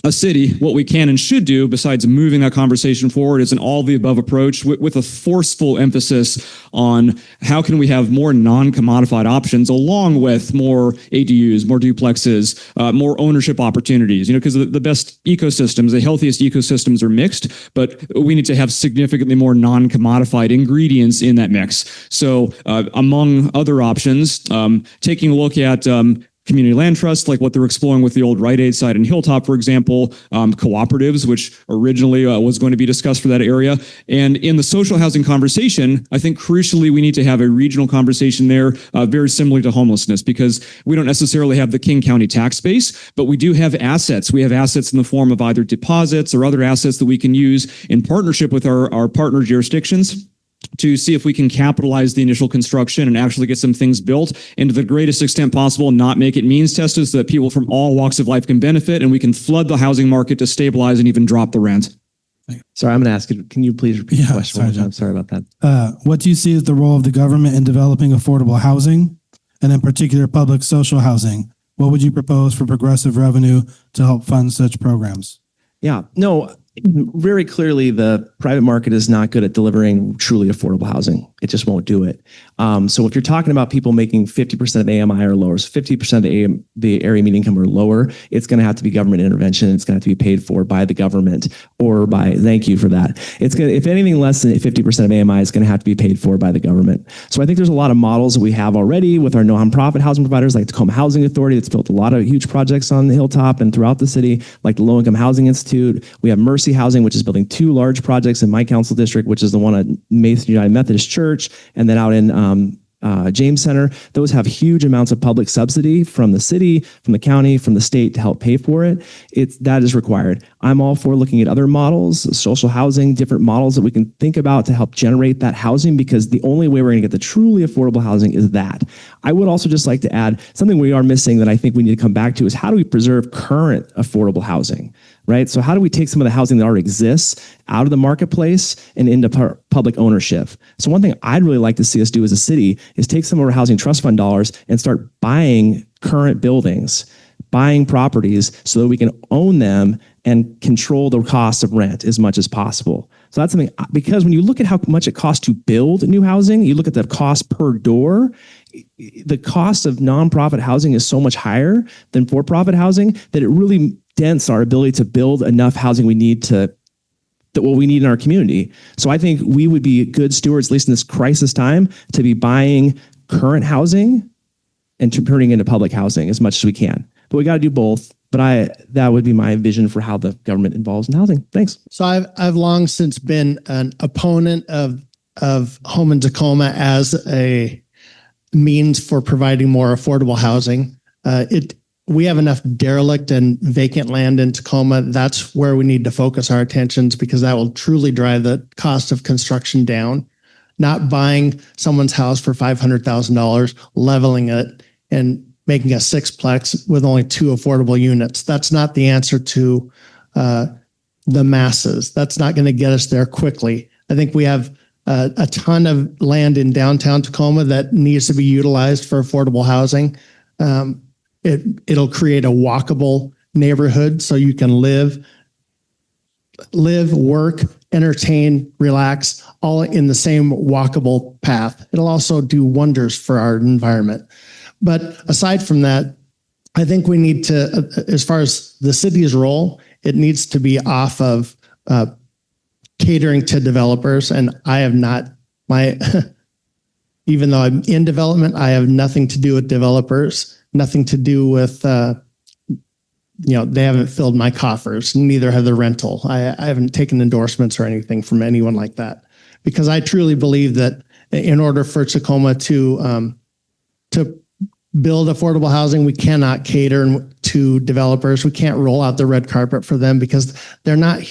a city, what we can and should do, besides moving that conversation forward, is an all-the-above approach with a forceful emphasis on how can we have more non-commodified options, along with more ADUs, more duplexes, more ownership opportunities. You know, because the best ecosystems, the healthiest ecosystems are mixed, but we need to have significantly more non-commodified ingredients in that mix. So, among other options, taking a look at community land trusts, like what they're exploring with the old Rite Aid site in Hilltop, for example, cooperatives, which originally was going to be discussed for that area. And in the social housing conversation, I think crucially, we need to have a regional conversation there, very similar to homelessness, because we don't necessarily have the King County tax base, but we do have assets. We have assets in the form of either deposits or other assets that we can use in partnership with our partner jurisdictions to see if we can capitalize the initial construction and actually get some things built, and to the greatest extent possible, not make it means tested so that people from all walks of life can benefit, and we can flood the housing market to stabilize and even drop the rent. Sorry, I'm going to ask you, can you please repeat the question one more time? Sorry about that. What do you see as the role of the government in developing affordable housing, and in particular public social housing? What would you propose for progressive revenue to help fund such programs? Yeah, no, very clearly the private market is not good at delivering truly affordable housing. It just won't do it. So if you're talking about people making 50% of AMI or lower, so 50% of the area median income or lower, it's going to have to be government intervention. It's going to have to be paid for by the government or by, thank you for that. It's going to, if anything less than 50% of AMI is going to have to be paid for by the government. So I think there's a lot of models that we have already with our nonprofit housing providers like Tacoma Housing Authority that's built a lot of huge projects on the Hilltop and throughout the city, like the Low Income Housing Institute. We have Mercy Mercy Housing, which is building 2 large projects in my council district, which is the one at First United Methodist Church, and then out in James Center. Those have huge amounts of public subsidy from the city, from the county, from the state to help pay for it. That is required. I'm all for looking at other models, social housing, different models that we can think about to help generate that housing, because the only way we're going to get the truly affordable housing is that. I would also just like to add something we are missing that I think we need to come back to is how do we preserve current affordable housing, right? So how do we take some of the housing that already exists out of the marketplace and into public ownership? So one thing I'd really like to see us do as a city is take some of our housing trust fund dollars and start buying current buildings, buying properties so that we can own them and control the cost of rent as much as possible. So that's something, because when you look at how much it costs to build new housing, you look at the cost per door, the cost of nonprofit housing is so much higher than for-profit housing that it really dents our ability to build enough housing we need what we need in our community. So I think we would be good stewards, at least in this crisis time, to be buying current housing and turning into public housing as much as we can. But we got to do both. But that would be my vision for how the government involves in housing. Thanks. So I've long since been an opponent of home in Tacoma as a means for providing more affordable housing. We have enough derelict and vacant land in Tacoma. That's where we need to focus our attentions, because that will truly drive the cost of construction down. Not buying someone's house for $500,000, leveling it, and making a sixplex with only 2 affordable units. That's not the answer to the masses. That's not going to get us there quickly. I think we have a ton of land in downtown Tacoma that needs to be utilized for affordable housing. It'll create a walkable neighborhood so you can live, work, entertain, relax, all in the same walkable path. It'll also do wonders for our environment. But aside from that, I think we need to, as far as the city's role, it needs to be off of catering to developers. And I have not, even though I'm in development, I have nothing to do with developers, nothing to do with, they haven't filled my coffers, neither have the rental. I haven't taken endorsements or anything from anyone like that, because I truly believe that in order for Tacoma to build affordable housing, we cannot cater to developers. We can't roll out the red carpet for them, because they're not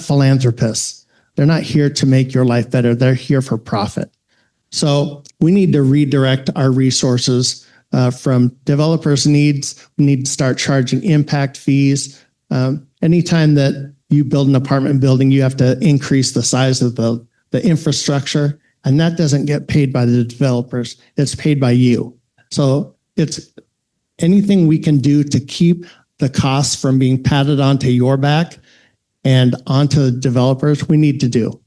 philanthropists. They're not here to make your life better. They're here for profit. So we need to redirect our resources from developers' needs. We need to start charging impact fees. Anytime that you build an apartment building, you have to increase the size of the infrastructure, and that doesn't get paid by the developers. It's paid by you. So it's anything we can do to keep the costs from being patted onto your back and onto the developers, we need to do.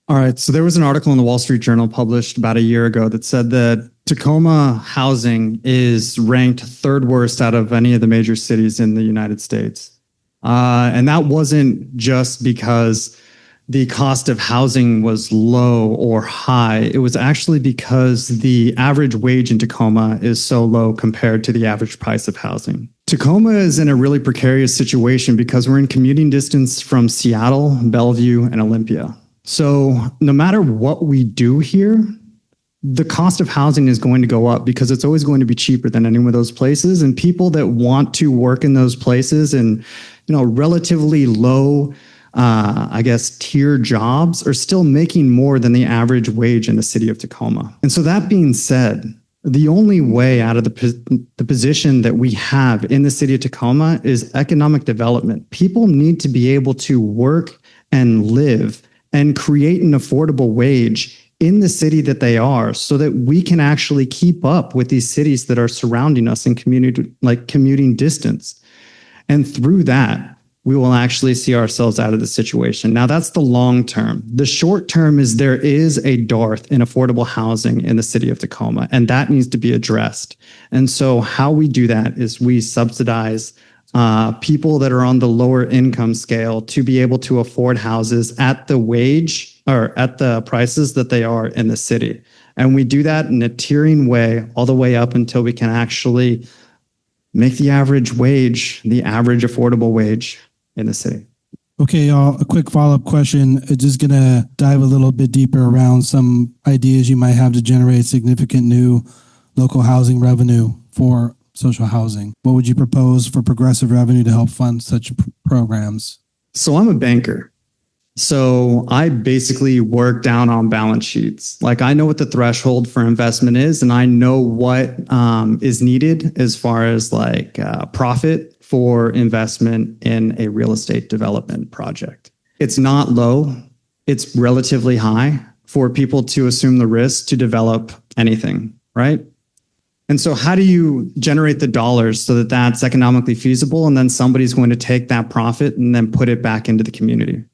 All right. So there was an article in the Wall Street Journal published about a year ago that said that Tacoma housing is ranked 3rd worst out of any of the major cities in the United States. And that wasn't just because the cost of housing was low or high. It was actually because the average wage in Tacoma is so low compared to the average price of housing. Tacoma is in a really precarious situation because we're in commuting distance from Seattle, Bellevue, and Olympia. So no matter what we do here, the cost of housing is going to go up because it's always going to be cheaper than any of those places. And people that want to work in those places and, relatively low tier jobs are still making more than the average wage in the city of Tacoma. And so that being said, the only way out of the position that we have in the city of Tacoma is economic development. People need to be able to work and live and create an affordable wage in the city that they are, so that we can actually keep up with these cities that are surrounding us in commuting distance. And through that, we will actually see ourselves out of the situation. Now, that's the long term. The short term is there is a dearth in affordable housing in the city of Tacoma, and that needs to be addressed. And so how we do that is we subsidize people that are on the lower income scale to be able to afford houses at the wage or at the prices that they are in the city. And we do that in a tiering way all the way up until we can actually make the average wage the average affordable wage in the city. Okay, y'all, a quick follow-up question. Just gonna dive a little bit deeper around some ideas you might have to generate significant new local housing revenue for social housing. What would you propose for progressive revenue to help fund such programs? So I'm a banker. So I basically work down on balance sheets. Like I know what the threshold for investment is, and I know what is needed as far as like profit for investment in a real estate development project. It's not low, it's relatively high for people to assume the risk to develop anything, right? And so how do you generate the dollars so that that's economically feasible, and then somebody's going to take that profit and then put it back into the community?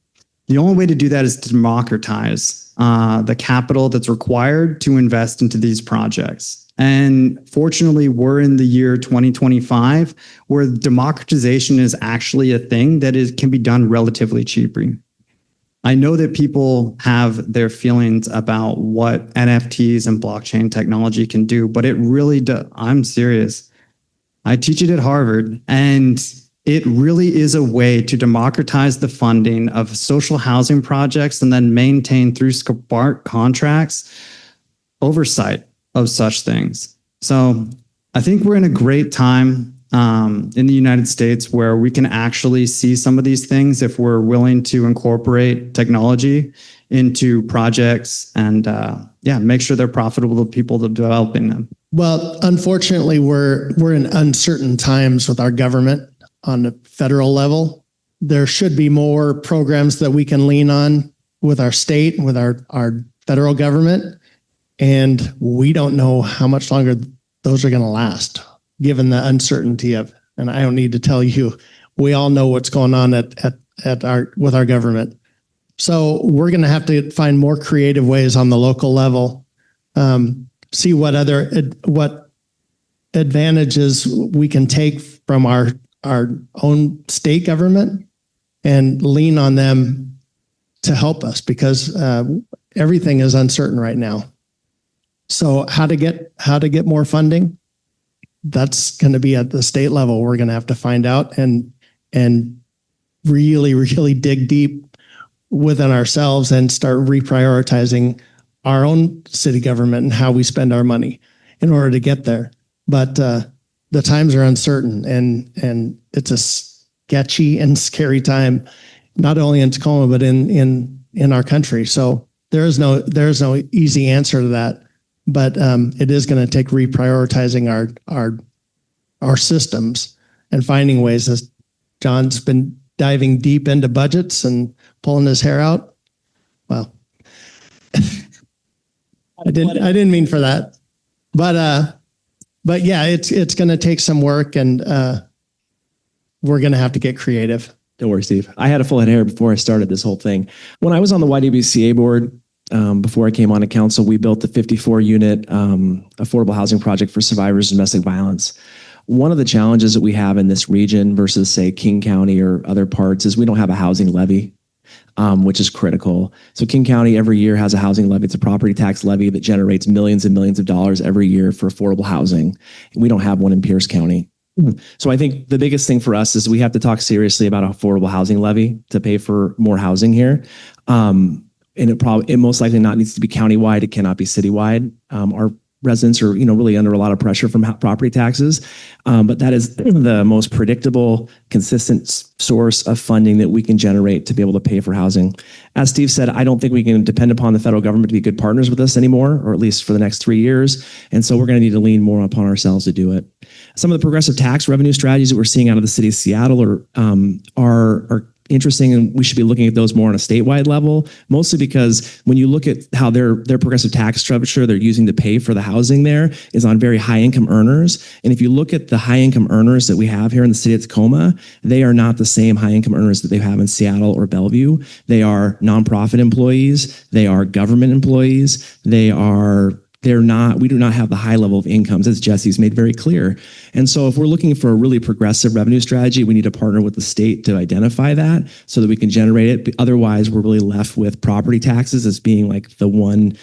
The only way to do that is to democratize the capital that's required to invest into these projects. And fortunately, we're in the year 2025, where democratization is actually a thing that can be done relatively cheaply. I know that people have their feelings about what NFTs and blockchain technology can do, but it really does. I'm serious. I teach it at Harvard, and it really is a way to democratize the funding of social housing projects and then maintain through smart contracts oversight of such things. So I think we're in a great time in the United States where we can actually see some of these things if we're willing to incorporate technology into projects and make sure they're profitable to people that are developing them. Well, unfortunately, we're in uncertain times with our government on the federal level. There should be more programs that we can lean on with our state and with our federal government. And we don't know how much longer those are going to last, given the uncertainty of, and I don't need to tell you, we all know what's going on with our government. So we're going to have to find more creative ways on the local level, see what advantages we can take from our own state government and lean on them to help us, because everything is uncertain right now. So how to get more funding? That's going to be at the state level. We're going to have to find out and really, really dig deep within ourselves and start reprioritizing our own city government and how we spend our money in order to get there. But the times are uncertain, and it's a sketchy and scary time, not only in Tacoma but in our country. So there's no easy answer to that. But it is going to take reprioritizing our systems and finding ways. As John's been diving deep into budgets and pulling his hair out. Well, I didn't mean for that, but yeah, it's going to take some work, and we're going to have to get creative. Don't worry, Steve. I had a full head of hair before I started this whole thing. When I was on the YWCA board, before I came on to council, we built a 54-unit affordable housing project for survivors of domestic violence. One of the challenges that we have in this region versus, say, King County or other parts is we don't have a housing levy, which is critical. So King County every year has a housing levy. It's a property tax levy that generates millions and millions of dollars every year for affordable housing. We don't have one in Pierce County. So I think the biggest thing for us is we have to talk seriously about an affordable housing levy to pay for more housing here. And it most likely not needs to be countywide. It cannot be citywide. Our residents are, really under a lot of pressure from property taxes. But that is the most predictable, consistent source of funding that we can generate to be able to pay for housing. As Steve said, I don't think we can depend upon the federal government to be good partners with us anymore, or at least for the next 3 years. And so we're going to need to lean more upon ourselves to do it. Some of the progressive tax revenue strategies that we're seeing out of the city of Seattle are interesting, and we should be looking at those more on a statewide level, mostly because when you look at how their progressive tax structure they're using to pay for the housing there is on very high income earners. And if you look at the high income earners that we have here in the city of Tacoma, they are not the same high income earners that they have in Seattle or Bellevue. They are nonprofit employees. They are government employees. We do not have the high level of incomes, as Jesse's made very clear. And so if we're looking for a really progressive revenue strategy, we need to partner with the state to identify that so that we can generate it. But otherwise, we're really left with property taxes as being like the one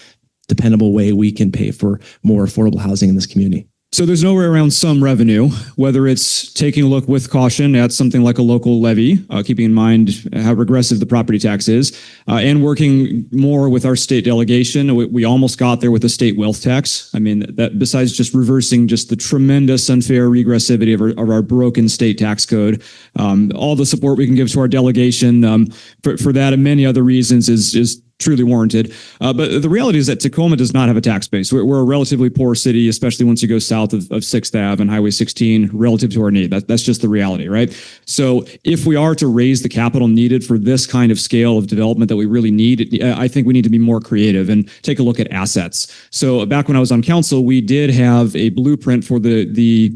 dependable way we can pay for more affordable housing in this community. So there's nowhere around some revenue, whether it's taking a look with caution at something like a local levy, keeping in mind how regressive the property tax is, and working more with our state delegation. We almost got there with the state wealth tax. I mean, that besides just reversing just the tremendous unfair regressivity of our broken state tax code, all the support we can give to our delegation for that and many other reasons is truly warranted. But the reality is that Tacoma does not have a tax base. We're a relatively poor city, especially once you go south of 6th Ave and Highway 16 relative to our need. That's just the reality, right? So if we are to raise the capital needed for this kind of scale of development that we really need, I think we need to be more creative and take a look at assets. So back when I was on council, we did have a blueprint for the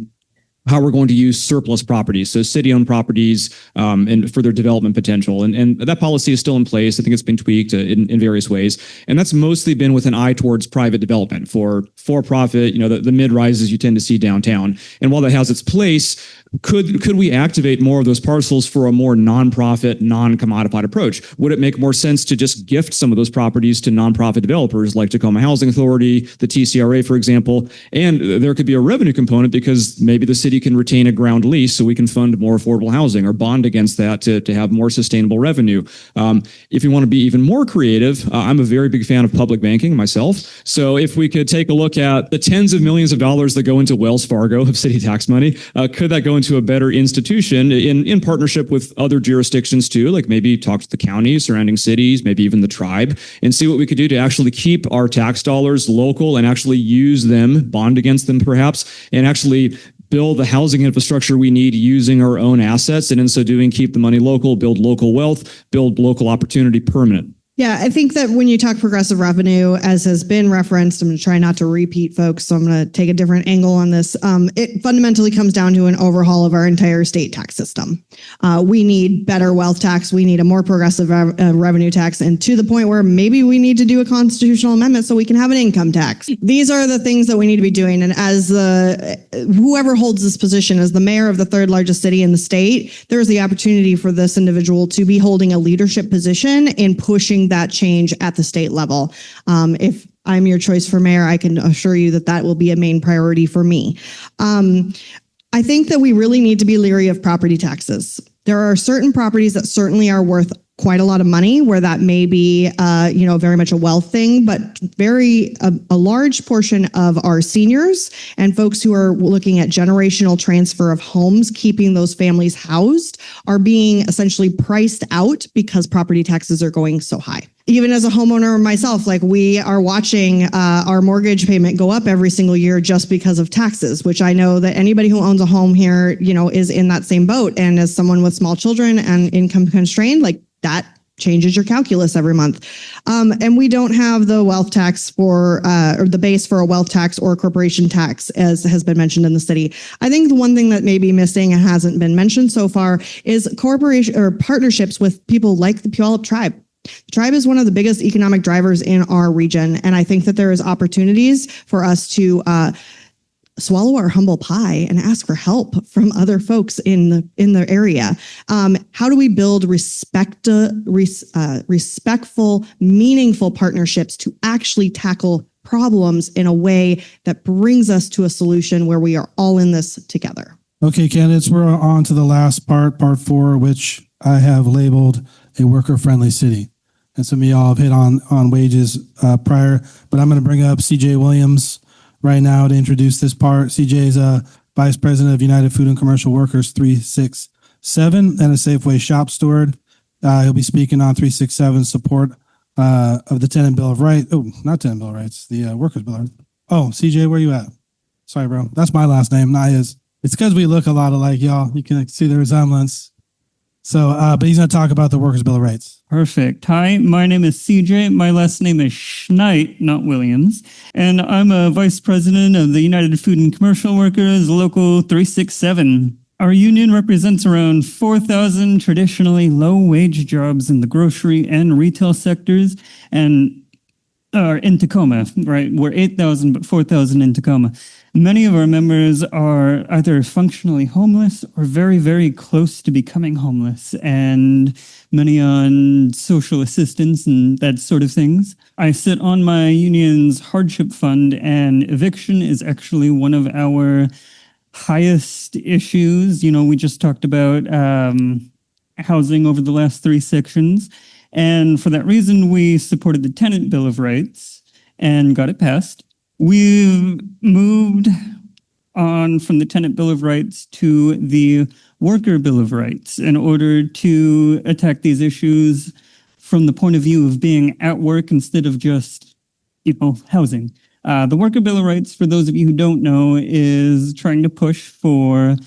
how we're going to use surplus properties, so city-owned properties, and for their development potential. And that policy is still in place. I think it's been tweaked in various ways. And that's mostly been with an eye towards private development for-profit, the mid-rises you tend to see downtown. And while that has its place, could we activate more of those parcels for a more nonprofit, non-commodified approach? Would it make more sense to just gift some of those properties to nonprofit developers like Tacoma Housing Authority, the TCRA, for example? And there could be a revenue component because maybe the city can retain a ground lease so we can fund more affordable housing or bond against that to have more sustainable revenue. If you want to be even more creative, I'm a very big fan of public banking myself. So if we could take a look at the tens of millions of dollars that go into Wells Fargo of city tax money, could that go into a better institution in partnership with other jurisdictions too, like maybe talk to the counties, surrounding cities, maybe even the tribe, and see what we could do to actually keep our tax dollars local and actually use them, bond against them perhaps, and actually build the housing infrastructure we need using our own assets, and in so doing, keep the money local, build local wealth, build local opportunity permanent. Yeah, I think that when you talk progressive revenue, as has been referenced, I'm going to try not to repeat folks, so I'm going to take a different angle on this. It fundamentally comes down to an overhaul of our entire state tax system. We need better wealth tax. We need a more progressive revenue tax, and to the point where maybe we need to do a constitutional amendment so we can have an income tax. These are the things that we need to be doing. And as whoever holds this position as the mayor of the third largest city in the state, there's the opportunity for this individual to be holding a leadership position in pushing that change at the state level. If I'm your choice for mayor, I can assure you that that will be a main priority for me. I think that we really need to be leery of property taxes. There are certain properties that certainly are worth quite a lot of money, where that may be, very much a wealth thing, but a large portion of our seniors and folks who are looking at generational transfer of homes, keeping those families housed, are being essentially priced out because property taxes are going so high. Even as a homeowner myself, we are watching our mortgage payment go up every single year just because of taxes, which I know that anybody who owns a home here, is in that same boat. And as someone with small children and income constrained, that changes your calculus every month. And we don't have the wealth tax or the base for a wealth tax or corporation tax, as has been mentioned in the city. I think the one thing that may be missing and hasn't been mentioned so far is corporation or partnerships with people like the Puyallup tribe. The tribe is one of the biggest economic drivers in our region. And I think that there is opportunities for us to swallow our humble pie and ask for help from other folks in the area. How do we build respectful, meaningful partnerships to actually tackle problems in a way that brings us to a solution where we are all in this together? Okay, candidates, we're on to the last part 4, which I have labeled a worker-friendly city. And some of y'all have hit on wages prior, but I'm going to bring up CJ Williams right now to introduce this part. CJ is a vice president of United Food and Commercial Workers 367 and a Safeway shop steward. He'll be speaking on 367 support of the Tenant Bill of Rights. Oh, not Tenant Bill of Rights, the Workers Bill of Rights. Oh, CJ, where you at? Sorry, bro. That's my last name, not his. It's because we look a lot alike, y'all. You can see the resemblance. So, but he's going to talk about the Workers Bill of Rights. Perfect. Hi, my name is CJ. My last name is Schneid, not Williams. And I'm a vice president of the United Food and Commercial Workers, Local 367. Our union represents around 4,000 traditionally low-wage jobs in the grocery and retail sectors, and in Tacoma, right? We're 8,000, but 4,000 in Tacoma. Many of our members are either functionally homeless or very, very close to becoming homeless, and many on social assistance and that sort of things. I sit on my union's hardship fund, and eviction is actually one of our highest issues. You know, we just talked about housing over the last 3 sections, and for that reason, we supported the Tenant Bill of Rights and got it passed. We've moved on from the Tenant Bill of Rights to the Worker Bill of Rights in order to attack these issues from the point of view of being at work instead of just, housing. The Worker Bill of Rights, for those of you who don't know, is trying to push for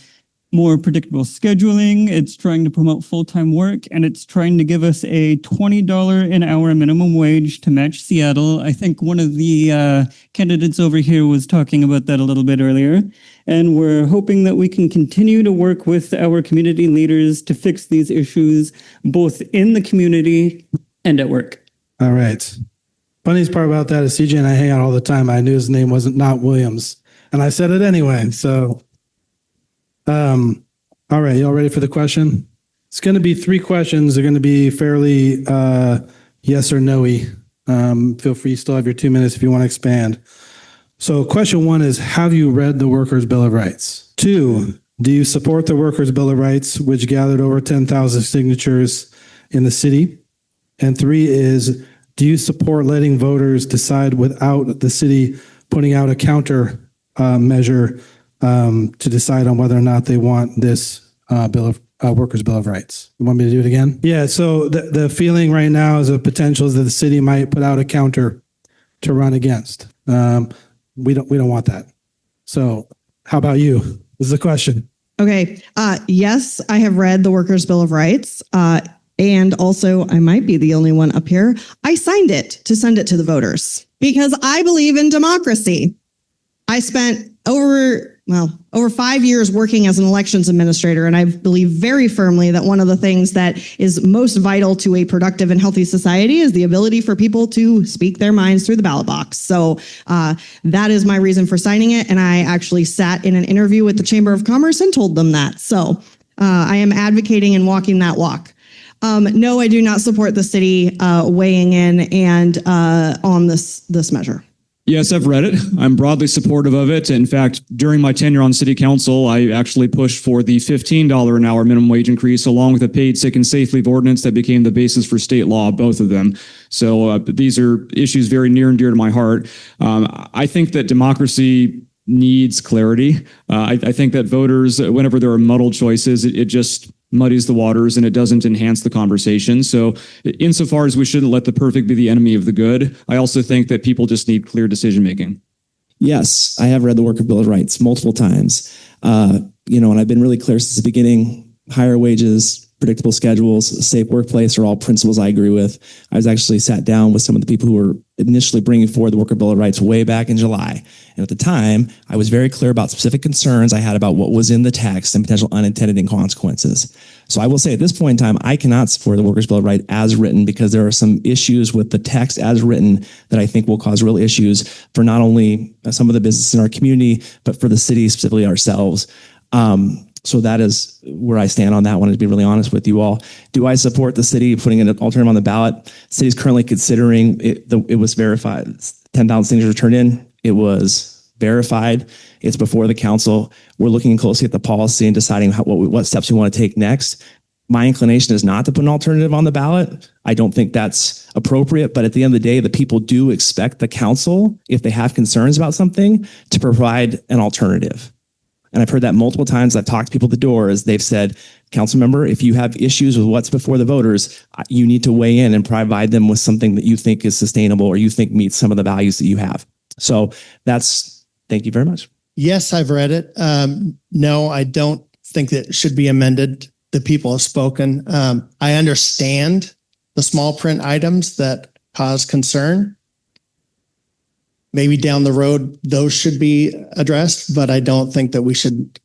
more predictable scheduling. It's trying to promote full-time work, and it's trying to give us a $20 an hour minimum wage to match Seattle. I think one of the candidates over here was talking about that a little bit earlier. And we're hoping that we can continue to work with our community leaders to fix these issues, both in the community and at work. All right. Funniest part about that is CJ and I hang out all the time. I knew his name wasn't not Williams, and I said it anyway. So, all right, y'all ready for the question? It's going to be 3 questions. They're going to be fairly yes or no-y. Feel free, you still have your 2 minutes if you want to expand. So question 1 is, have you read the Workers' Bill of Rights? 2, do you support the Workers' Bill of Rights, which gathered over 10,000 signatures in the city? And 3 is, do you support letting voters decide without the city putting out a counter measure to decide on whether or not they want this Workers' Bill of Rights? You want me to do it again? Yeah. So the feeling right now is a potential is that the city might put out a counter to run against. We don't want that. So how about you? This is the question. Okay. Yes, I have read the Workers' Bill of Rights. And also, I might be the only one up here. I signed it to send it to the voters because I believe in democracy. I spent over 5 years working as an elections administrator, and I believe very firmly that one of the things that is most vital to a productive and healthy society is the ability for people to speak their minds through the ballot box. So that is my reason for signing it, and I actually sat in an interview with the Chamber of Commerce and told them that. So I am advocating and walking that walk. No, I do not support the city weighing in and on this measure. Yes, I've read it. I'm broadly supportive of it. In fact, during my tenure on city council, I actually pushed for the $15 an hour minimum wage increase, along with a paid sick and safe leave ordinance that became the basis for state law, both of them. So these are issues very near and dear to my heart. I think that democracy needs clarity. I think that voters, whenever there are muddled choices, it just muddies the waters and it doesn't enhance the conversation. So insofar as we shouldn't let the perfect be the enemy of the good, I also think that people just need clear decision making. Yes, I have read the Worker Bill of Rights multiple times. And I've been really clear since the beginning. Higher wages, predictable schedules, a safe workplace are all principles I agree with. I was actually sat down with some of the people who were initially bringing forward the Worker Bill of Rights way back in July. And at the time, I was very clear about specific concerns I had about what was in the text and potential unintended consequences. So I will say at this point in time, I cannot support the Workers' Bill of Rights as written because there are some issues with the text as written that I think will cause real issues for not only some of the businesses in our community, but for the city, specifically ourselves. So that is where I stand on that one, to be really honest with you all. Do I support the city putting an alternative on the ballot? The city is currently considering it. It was verified. 10,000 signatures turned in. It was verified. It's before the council. We're looking closely at the policy and deciding what steps we want to take next. My inclination is not to put an alternative on the ballot. I don't think that's appropriate. But at the end of the day, the people do expect the council, if they have concerns about something, to provide an alternative. And I've heard that multiple times. I've talked to people at the door as they've said, council member, if you have issues with what's before the voters, you need to weigh in and provide them with something that you think is sustainable or you think meets some of the values that you have. So thank you very much. Yes, I've read it. No, I don't think that it should be amended. The people have spoken. I understand the small print items that cause concern. Maybe down the road, those should be addressed, but I don't think that we should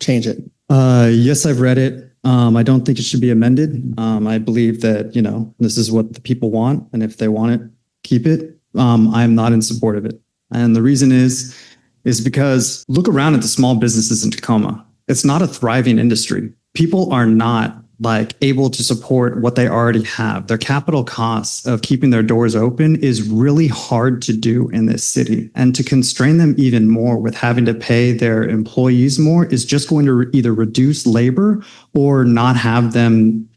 change it. Yes, I've read it. I don't think it should be amended. I believe that, this is what the people want. And if they want it, keep it. I'm not in support of it. And the reason is is because look around at the small businesses in Tacoma. It's not a thriving industry. People are not like able to support what they already have. Their capital costs of keeping their doors open is really hard to do in this city. And to constrain them even more with having to pay their employees more is just going to either reduce labor or not have them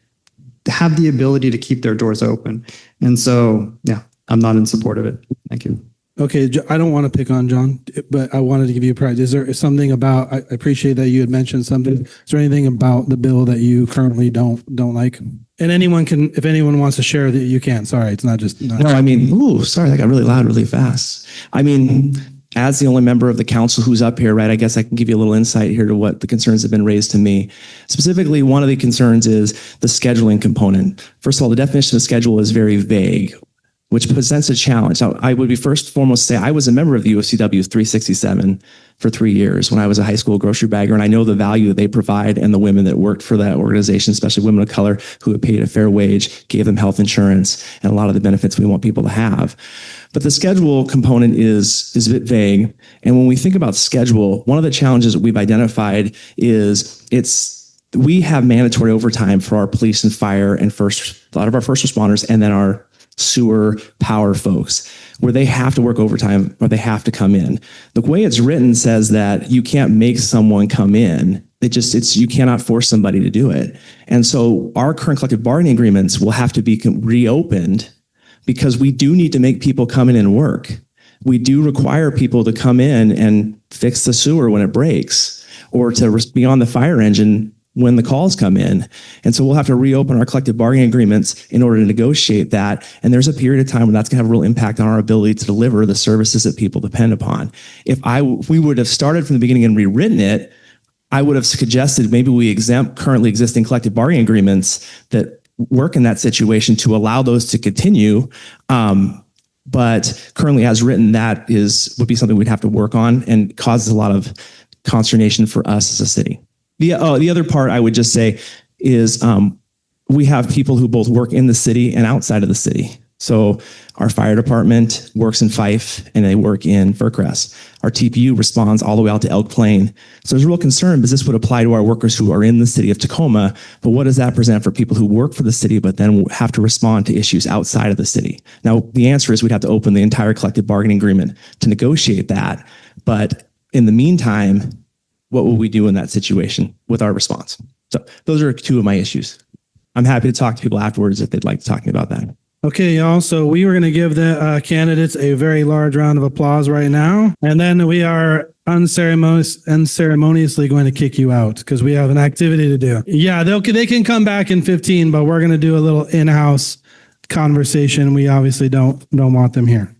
have the ability to keep their doors open. And so, yeah, I'm not in support of it. Thank you. Okay, I don't want to pick on John, but I wanted to give you a prize. Is there something about, I appreciate that you had mentioned something. Is there anything about the bill that you currently don't like? And anyone can, if anyone wants to share that, you can. Sorry, it's not just. No, I mean, sorry, that got really loud really fast. I mean, as the only member of the council who's up here, right, I guess I can give you a little insight here to what the concerns have been raised to me. Specifically, one of the concerns is the scheduling component. First of all, the definition of schedule is very vague, which presents a challenge. Now, I would be first and foremost say I was a member of the UFCW 367 for 3 years when I was a high school grocery bagger, and I know the value that they provide and the women that worked for that organization, especially women of color who had paid a fair wage, gave them health insurance, and a lot of the benefits we want people to have. But the schedule component is a bit vague. And when we think about schedule, one of the challenges that we've identified is we have mandatory overtime for our police and fire and a lot of our first responders, and then our sewer power folks, where they have to work overtime or they have to come in. The way it's written says that you can't make someone come in. You cannot force somebody to do it. And so our current collective bargaining agreements will have to be reopened because we do need to make people come in and work. We do require people to come in and fix the sewer when it breaks or to be on the fire engine when the calls come in. And so we'll have to reopen our collective bargaining agreements in order to negotiate that. And there's a period of time when that's going to have a real impact on our ability to deliver the services that people depend upon. If we would have started from the beginning and rewritten it, I would have suggested maybe we exempt currently existing collective bargaining agreements that work in that situation to allow those to continue. But currently as written, that would be something we'd have to work on and causes a lot of consternation for us as a city. The other part I would just say is we have people who both work in the city and outside of the city. So our fire department works in Fife and they work in Faircrest. Our TPU responds all the way out to Elk Plain. So there's a real concern because this would apply to our workers who are in the city of Tacoma. But what does that present for people who work for the city but then have to respond to issues outside of the city? Now, the answer is we'd have to open the entire collective bargaining agreement to negotiate that. But in the meantime, what will we do in that situation with our response? So those are two of my issues. I'm happy to talk to people afterwards if they'd like to talk to me about that. Okay, y'all. So we were going to give the candidates a very large round of applause right now. And then we are unceremoniously going to kick you out because we have an activity to do. Yeah, they can come back in 15, but we're going to do a little in-house conversation. We obviously don't want them here.